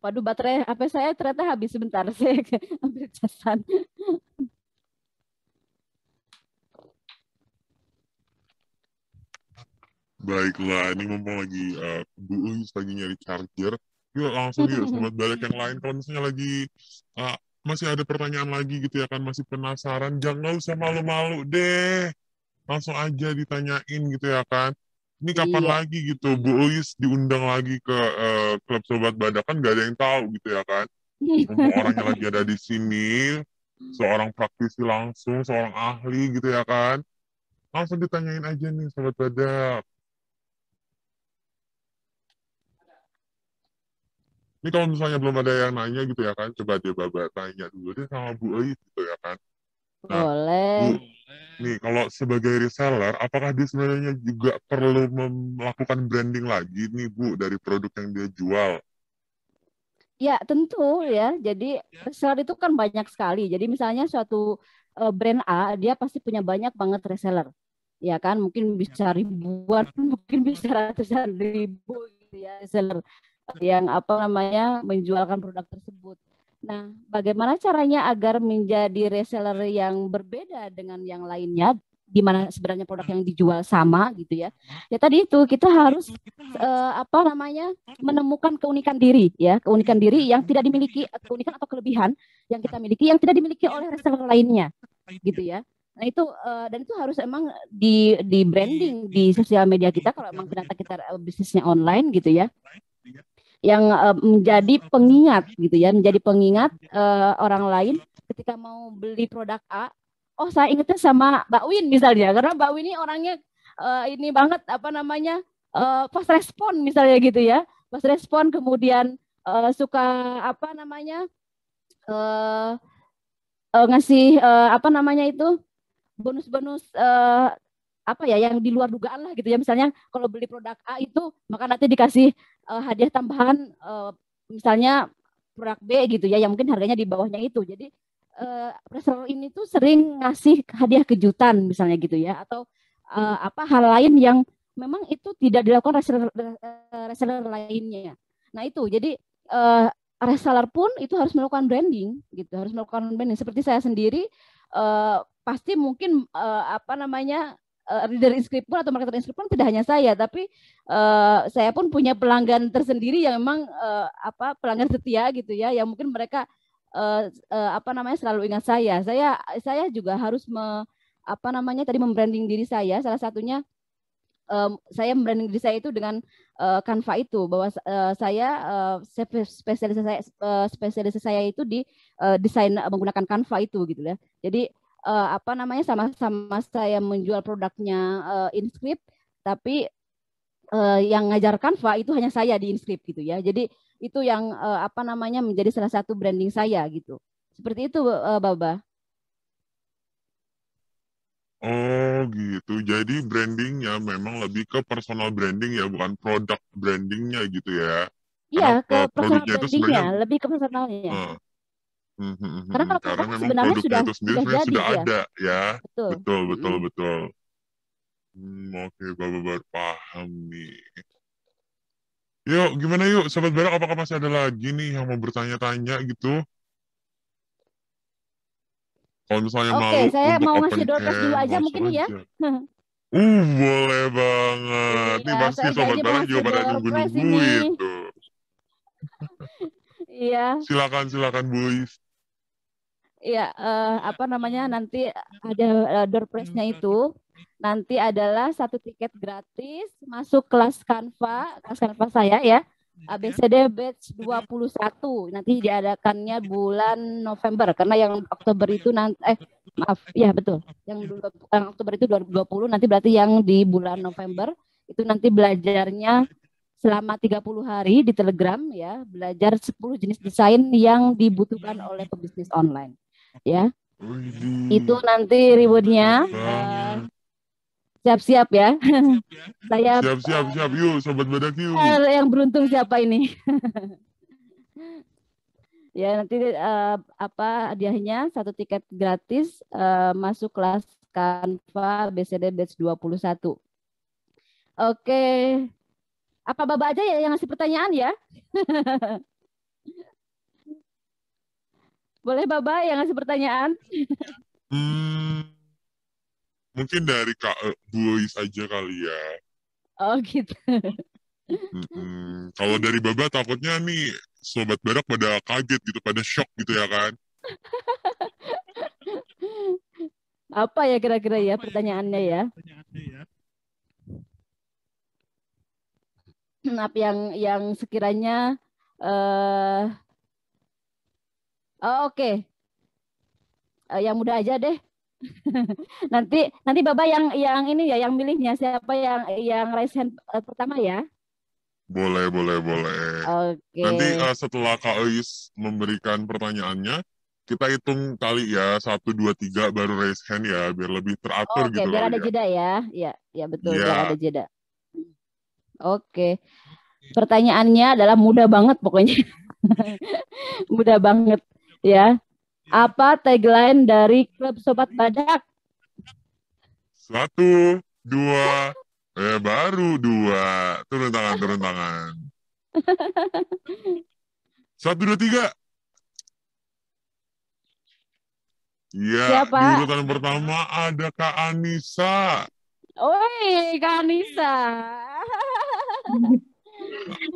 Speaker 2: Waduh baterai HP saya ternyata habis sebentar. Saya ambil casan.
Speaker 1: Baiklah, ini mumpung lagi Bu Uis lagi nyari charger. Yuk langsung yuk sobat balik yang lain. Kalau misalnya lagi masih ada pertanyaan lagi gitu ya kan, masih penasaran, jangan usah malu-malu deh. Langsung aja ditanyain gitu ya kan. Ini kapan
Speaker 2: Iya.
Speaker 1: lagi gitu Bu Uis diundang lagi ke klub sobat badak, kan gak ada yang tahu gitu ya kan. Mumpung orangnya lagi ada di sini, seorang praktisi langsung, seorang ahli gitu ya kan. Langsung ditanyain aja nih sobat badak. Ini kalau misalnya belum ada yang nanya gitu ya kan, coba dia Baba tanya dulu deh sama Bu Uis gitu ya kan. Nah, Bu,
Speaker 2: Boleh.
Speaker 1: nih kalau sebagai reseller, apakah dia sebenarnya juga perlu melakukan branding lagi nih Bu dari produk yang dia jual?
Speaker 2: Ya, tentu ya. Jadi reseller itu kan banyak sekali. Jadi misalnya suatu brand A, dia pasti punya banyak banget reseller. Ya kan, mungkin bisa ribuan, mungkin bisa ratusan ribu gitu ya reseller yang menjualkan produk tersebut. Nah, bagaimana caranya agar menjadi reseller yang berbeda dengan yang lainnya, di mana sebenarnya produk yang dijual sama gitu ya? Ya tadi itu kita harus menemukan keunikan diri ya, keunikan diri yang tidak dimiliki, keunikan atau kelebihan yang kita miliki yang tidak dimiliki oleh reseller lainnya, gitu ya. Nah itu dan itu harus emang di branding di sosial media kita kalau emang ternyata kita bisnisnya online gitu ya, yang menjadi pengingat gitu ya, menjadi pengingat orang lain ketika mau beli produk A. Oh saya ingetnya sama Mbak Win misalnya, karena Mbak Win ini orangnya ini banget fast respon misalnya gitu ya, fast respon kemudian suka ngasih bonus-bonus yang di luar dugaan lah gitu ya. Misalnya kalau beli produk A itu maka nanti dikasih hadiah tambahan misalnya produk B gitu ya, yang mungkin harganya di bawahnya itu. Jadi reseller ini tuh sering ngasih hadiah kejutan misalnya gitu ya, atau hal lain yang memang itu tidak dilakukan reseller lainnya. Nah itu jadi reseller pun itu harus melakukan branding gitu, harus melakukan branding. Seperti saya sendiri pasti mungkin reader inscript pun atau marketer inscript pun tidak hanya saya, tapi saya pun punya pelanggan tersendiri yang memang pelanggan setia gitu ya, yang mungkin mereka selalu ingat saya. Saya juga harus membranding diri saya. Salah satunya saya membranding diri saya itu dengan Canva itu, bahwa saya spesialisasi saya itu di desain menggunakan Canva itu gitu ya. Jadi sama-sama saya menjual produknya Inscript, tapi yang ngajar Canva itu hanya saya di Inscript gitu ya. Jadi itu yang menjadi salah satu branding saya gitu. Seperti itu Baba.
Speaker 1: Oh gitu, jadi brandingnya memang lebih ke personal branding ya, bukan produk brandingnya gitu ya.
Speaker 2: Iya, ke personal
Speaker 1: produknya itu sebenarnya
Speaker 2: brandingnya, lebih ke personalnya. Karena kalau
Speaker 1: karena
Speaker 2: produk kan
Speaker 1: memang
Speaker 2: sebenarnya
Speaker 1: produknya itu sendiri
Speaker 2: sudah
Speaker 1: sebenarnya
Speaker 2: jadi
Speaker 1: sudah
Speaker 2: ya.
Speaker 1: ada ya.
Speaker 2: Betul.
Speaker 1: Betul. Oke, Bapak baru paham nih. Yuk, gimana yuk, Sobat Barak, apakah masih ada lagi nih yang mau bertanya-tanya gitu? Kalau misalnya
Speaker 2: Oke,
Speaker 1: malu
Speaker 2: saya
Speaker 1: untuk
Speaker 2: mau
Speaker 1: open
Speaker 2: ngasih door prize dulu
Speaker 1: cam,
Speaker 2: aja
Speaker 1: langsung
Speaker 2: mungkin ya.
Speaker 1: aja. Boleh banget. Nih
Speaker 2: Iya,
Speaker 1: pasti
Speaker 2: saya
Speaker 1: Sobat
Speaker 2: janji mau
Speaker 1: Barak
Speaker 2: ngasih
Speaker 1: juga pada
Speaker 2: door prize ini.
Speaker 1: nunggu-nungguin tuh.
Speaker 2: Iya.
Speaker 1: Silakan boys.
Speaker 2: Iya, nanti ada door prize-nya itu. Nanti adalah 1 tiket gratis masuk kelas Canva saya ya. ABCD Batch 21. Nanti diadakannya bulan November, karena yang Oktober itu maaf, ya betul. Yang Oktober itu 2020, nanti berarti yang di bulan November itu nanti belajarnya selama 30 hari di Telegram ya, belajar 10 jenis desain yang dibutuhkan oleh pebisnis online. Ya, itu nanti rewardnya siap-siap ya. Saya
Speaker 1: Siap yuk Sobat Badak yuk.
Speaker 2: yang beruntung siapa ini? Ya nanti hadiahnya 1 tiket gratis masuk kelas Canva BCD Batch 21. Oke. Apa Baba aja ya yang ngasih pertanyaan ya? Boleh Baba yang ngasih pertanyaan?
Speaker 1: Mungkin dari Kak Boys aja kali ya.
Speaker 2: Oh gitu.
Speaker 1: Kalau dari Baba takutnya nih sobat badak pada kaget gitu, pada shock gitu ya kan.
Speaker 2: Apa ya kira-kira ya pertanyaannya ya? Apa yang sekiranya oke. Yang mudah aja deh. nanti Baba yang ini ya yang milihnya siapa yang raise hand pertama ya?
Speaker 1: Boleh.
Speaker 2: Oke.
Speaker 1: Nanti setelah Kak Eis memberikan pertanyaannya, kita hitung kali ya, 1, 2, 3 baru raise hand ya, biar lebih teratur
Speaker 2: Oke,
Speaker 1: gitu
Speaker 2: biar
Speaker 1: kali
Speaker 2: ada
Speaker 1: ya.
Speaker 2: jeda ya. Ya betul, biar
Speaker 1: Iya.
Speaker 2: ada jeda. Oke. Pertanyaannya adalah mudah banget pokoknya. Mudah banget ya. Apa tagline dari klub Sobat Badak?
Speaker 1: 1, 2, baru 2. Turun tangan. 1, 2, 3. Iya,
Speaker 2: Siapa?
Speaker 1: di urutan pertama ada Kak Anissa.
Speaker 2: Oi, Kak Anissa.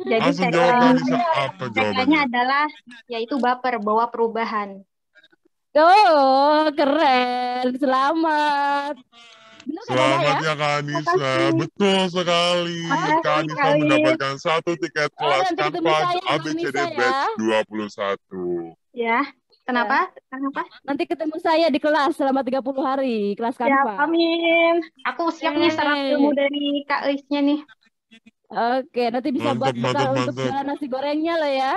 Speaker 5: Jadi
Speaker 1: Langsung jawab Kak Anissa,
Speaker 5: tagline-nya
Speaker 1: apa jawabannya?
Speaker 5: adalah yaitu baper, bawa perubahan.
Speaker 2: Oh, keren. Selamat. Benar kan Baba ya?
Speaker 1: Selamat ya Kak Anissa,
Speaker 5: Makasih.
Speaker 1: betul sekali.
Speaker 5: Makasih,
Speaker 1: Kak Anissa
Speaker 5: Kak Eis.
Speaker 1: mendapatkan 1 tiket
Speaker 2: Oh,
Speaker 1: kelas
Speaker 2: nanti ketemu
Speaker 1: Kanva
Speaker 2: saya Kak
Speaker 1: ABCD
Speaker 2: Anissa ya.
Speaker 1: Batch 21.
Speaker 5: Ya, kenapa?
Speaker 2: Nanti ketemu saya di kelas selama 30 hari, kelas
Speaker 5: Ya,
Speaker 2: Kanva.
Speaker 5: amin. Aku siap nih serap ilmu dari Kak Eisnya nih.
Speaker 2: Oke, nanti bisa buat bekal untuk
Speaker 1: Mantap.
Speaker 2: jualan nasi gorengnya loh ya.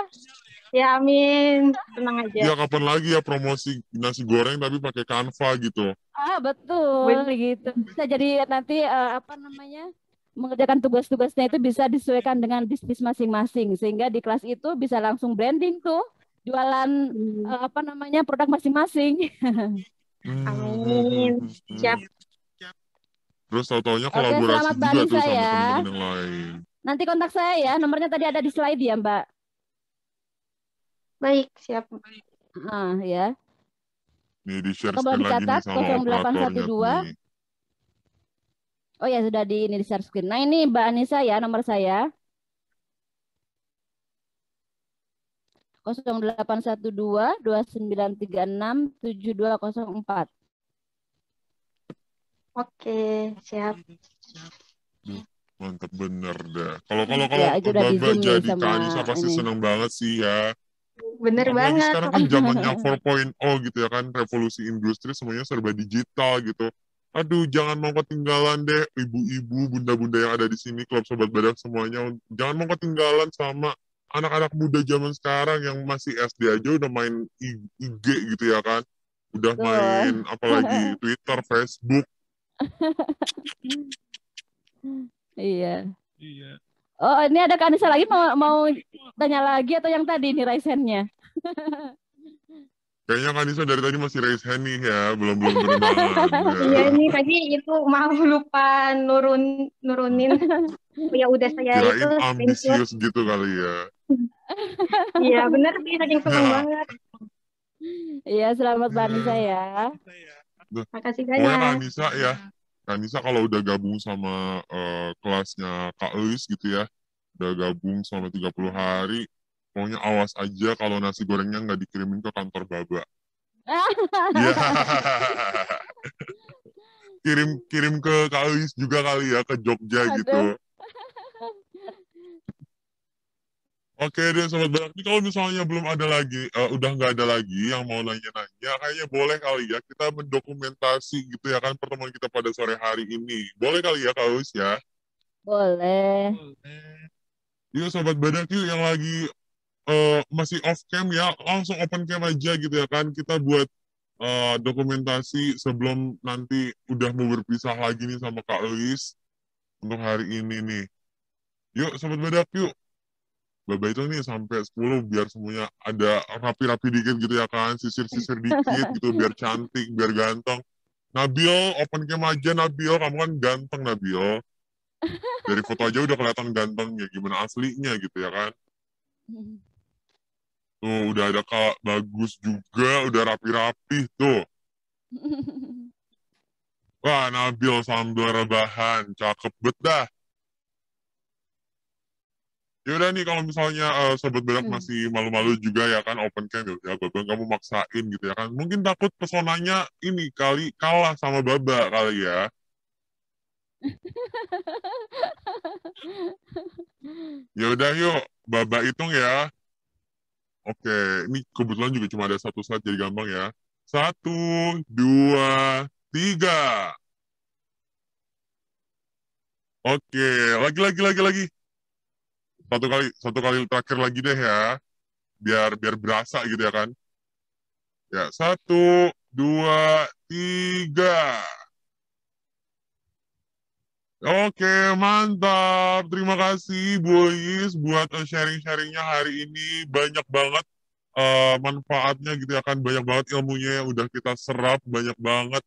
Speaker 5: Ya, amin. Tenang aja.
Speaker 1: Ya kapan lagi ya promosi nasi goreng tapi pakai Canva gitu.
Speaker 2: Betul gitu. Bisa jadi nanti mengerjakan tugas-tugasnya itu bisa disesuaikan dengan bisnis masing-masing sehingga di kelas itu bisa langsung branding tuh jualan produk masing-masing.
Speaker 5: Amin. Siap.
Speaker 1: Terus tau-taunya
Speaker 2: Oke,
Speaker 1: kolaborasi
Speaker 2: selamat Mbak
Speaker 1: juga tuh
Speaker 2: Anissa
Speaker 1: sama
Speaker 2: ya.
Speaker 1: teman-teman yang lain.
Speaker 2: Nanti kontak saya ya, nomornya tadi ada di slide ya Mbak.
Speaker 5: Baik, siap.
Speaker 2: Ya.
Speaker 1: Nih di share
Speaker 2: Atau mau
Speaker 1: screen lagi nih
Speaker 2: dicatat
Speaker 1: sama operatornya
Speaker 2: 0812.
Speaker 1: nih.
Speaker 2: Oh ya sudah di share screen. Nah ini Mbak Anissa ya nomor saya. 0812 2936 7204.
Speaker 5: Oke, siap.
Speaker 1: Mantap bener dah. Kalau
Speaker 2: Ya, itu udah di
Speaker 1: Baba
Speaker 2: Zoom nih
Speaker 1: jadi
Speaker 2: sama
Speaker 1: Kak Anissa pasti
Speaker 2: ini.
Speaker 1: seneng banget sih ya.
Speaker 5: Bener
Speaker 1: Apalagi
Speaker 5: banget.
Speaker 1: sekarang kan zamannya 4.0 gitu ya kan, revolusi industri semuanya serba digital gitu. Aduh, jangan mau ketinggalan deh ibu-ibu, bunda-bunda yang ada di sini, klub Sobat Badak semuanya. Jangan mau ketinggalan sama anak-anak muda zaman sekarang yang masih SD aja udah main IG gitu ya kan. Udah main apalagi Twitter, Facebook.
Speaker 2: Iya. Oh, ini ada Kak Anissa lagi mau tanya lagi atau yang tadi nih raise hand-nya?
Speaker 1: Kayaknya Kak Anissa dari tadi masih raise hand nih ya, belum turun tangan.
Speaker 5: Iya, ini tadi itu mau lupa nurunin. Ya udah saya
Speaker 1: Kirain
Speaker 5: itu
Speaker 1: ambisius gitu kali ya.
Speaker 5: Iya, bener sih, saking seneng
Speaker 1: Ya.
Speaker 5: banget.
Speaker 2: Iya, selamat Mbak Anissa ya.
Speaker 5: Makasih
Speaker 1: Pokoknya Kak
Speaker 5: banyak.
Speaker 1: Anissa ya, Kak Anissa kalau udah gabung sama kelasnya Kak Eis gitu ya, udah gabung selama 30 hari, pokoknya awas aja kalau nasi gorengnya nggak dikirimin ke kantor Baba. Iya. kirim ke Kak Eis juga kali ya, ke Jogja gitu. Oke deh Sobat Badak, ini kalau misalnya belum ada lagi, udah nggak ada lagi yang mau nanya-nanya, kayaknya boleh kali ya kita mendokumentasi gitu ya kan pertemuan kita pada sore hari ini. Boleh kali ya Kak Eis ya?
Speaker 2: Boleh.
Speaker 1: Yuk Sobat Badak yuk yang lagi masih off cam ya, langsung open cam aja gitu ya kan. Kita buat dokumentasi sebelum nanti udah mau berpisah lagi nih sama Kak Eis untuk hari ini nih. Yuk Sobat Badak yuk. Baba itu nih sampai 10 biar semuanya ada rapi-rapi dikit gitu ya kan. Sisir-sisir dikit gitu biar cantik, biar ganteng. Nabil, open cam aja Nabil. Kamu kan ganteng Nabil. Dari foto aja udah kelihatan gantengnya. Gimana aslinya gitu ya kan. Tuh udah ada Kak Bagus juga, udah rapi-rapi tuh. Wah Nabil sambil rebahan, cakep bet dah. Ya udah nih kalau misalnya sobat badak masih malu-malu juga ya kan open cam ya Baba kamu maksain gitu ya kan. Mungkin takut pesonanya ini kali kalah sama Baba kali ya. Ya udah yuk Baba hitung ya. Oke, ini kebetulan juga cuma ada satu slide jadi gampang ya. 1, 2, 3. Oke, lagi. Satu kali terakhir lagi deh ya. Biar berasa gitu ya kan. Ya, 1, 2, 3. Oke, mantap. Terima kasih Bu Is buat sharing-sharingnya hari ini. Banyak banget manfaatnya gitu ya kan. Banyak banget ilmunya yang udah kita serap. Banyak banget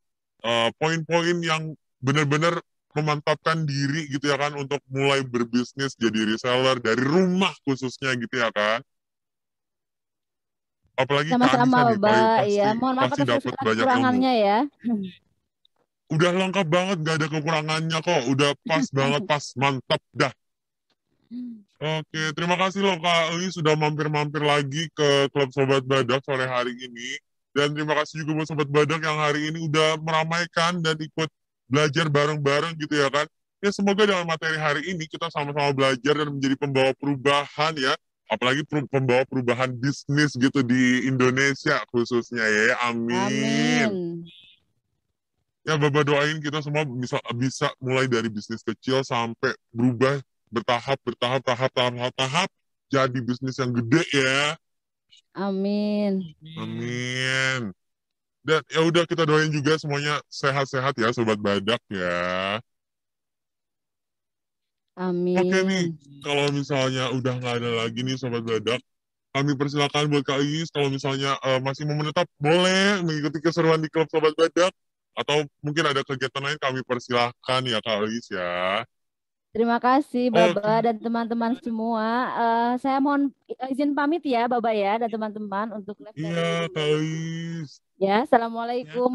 Speaker 1: poin-poin yang benar-benar memantapkan diri gitu ya kan untuk mulai berbisnis jadi reseller dari rumah khususnya gitu ya kan. Apalagi Kak Anissa
Speaker 2: Sama-sama
Speaker 1: nih paling
Speaker 2: Baba,
Speaker 1: pasti
Speaker 2: ya. Mohon maaf
Speaker 1: pasti
Speaker 2: atas
Speaker 1: dapat
Speaker 2: segala
Speaker 1: banyak ilmu.
Speaker 2: kekurangannya ya.
Speaker 1: Udah lengkap banget, gak ada kekurangannya kok. Udah pas banget, pas mantap dah. Oke, terima kasih loh Kak Li sudah mampir-mampir lagi ke Klub Sobat Badak sore hari ini. Dan terima kasih juga buat Sobat Badak yang hari ini udah meramaikan dan ikut belajar bareng-bareng gitu ya kan. Ya semoga dengan materi hari ini kita sama-sama belajar dan menjadi pembawa perubahan ya. Apalagi pembawa perubahan bisnis gitu di Indonesia khususnya ya. Amin.
Speaker 2: Amin.
Speaker 1: Ya Baba doain kita semua bisa mulai dari bisnis kecil sampai berubah bertahap jadi bisnis yang gede ya.
Speaker 2: Amin.
Speaker 1: Amin. Dan ya udah kita doain juga semuanya sehat-sehat ya Sobat Badak ya. Oke nih,
Speaker 2: Amin.
Speaker 1: kalau misalnya udah nggak ada lagi nih Sobat Badak, kami persilakan buat Kak Iis kalau misalnya masih mau menetap boleh mengikuti keseruan di Klub Sobat Badak atau mungkin ada kegiatan lain kami persilahkan ya Kak Iis ya.
Speaker 2: Terima kasih
Speaker 1: Oke.
Speaker 2: Baba dan teman-teman semua. Saya mohon izin pamit ya Baba ya dan teman-teman untuk live dari
Speaker 1: Iya Kak
Speaker 2: Indonesia.
Speaker 1: Iis.
Speaker 2: Ya, Assalamualaikum.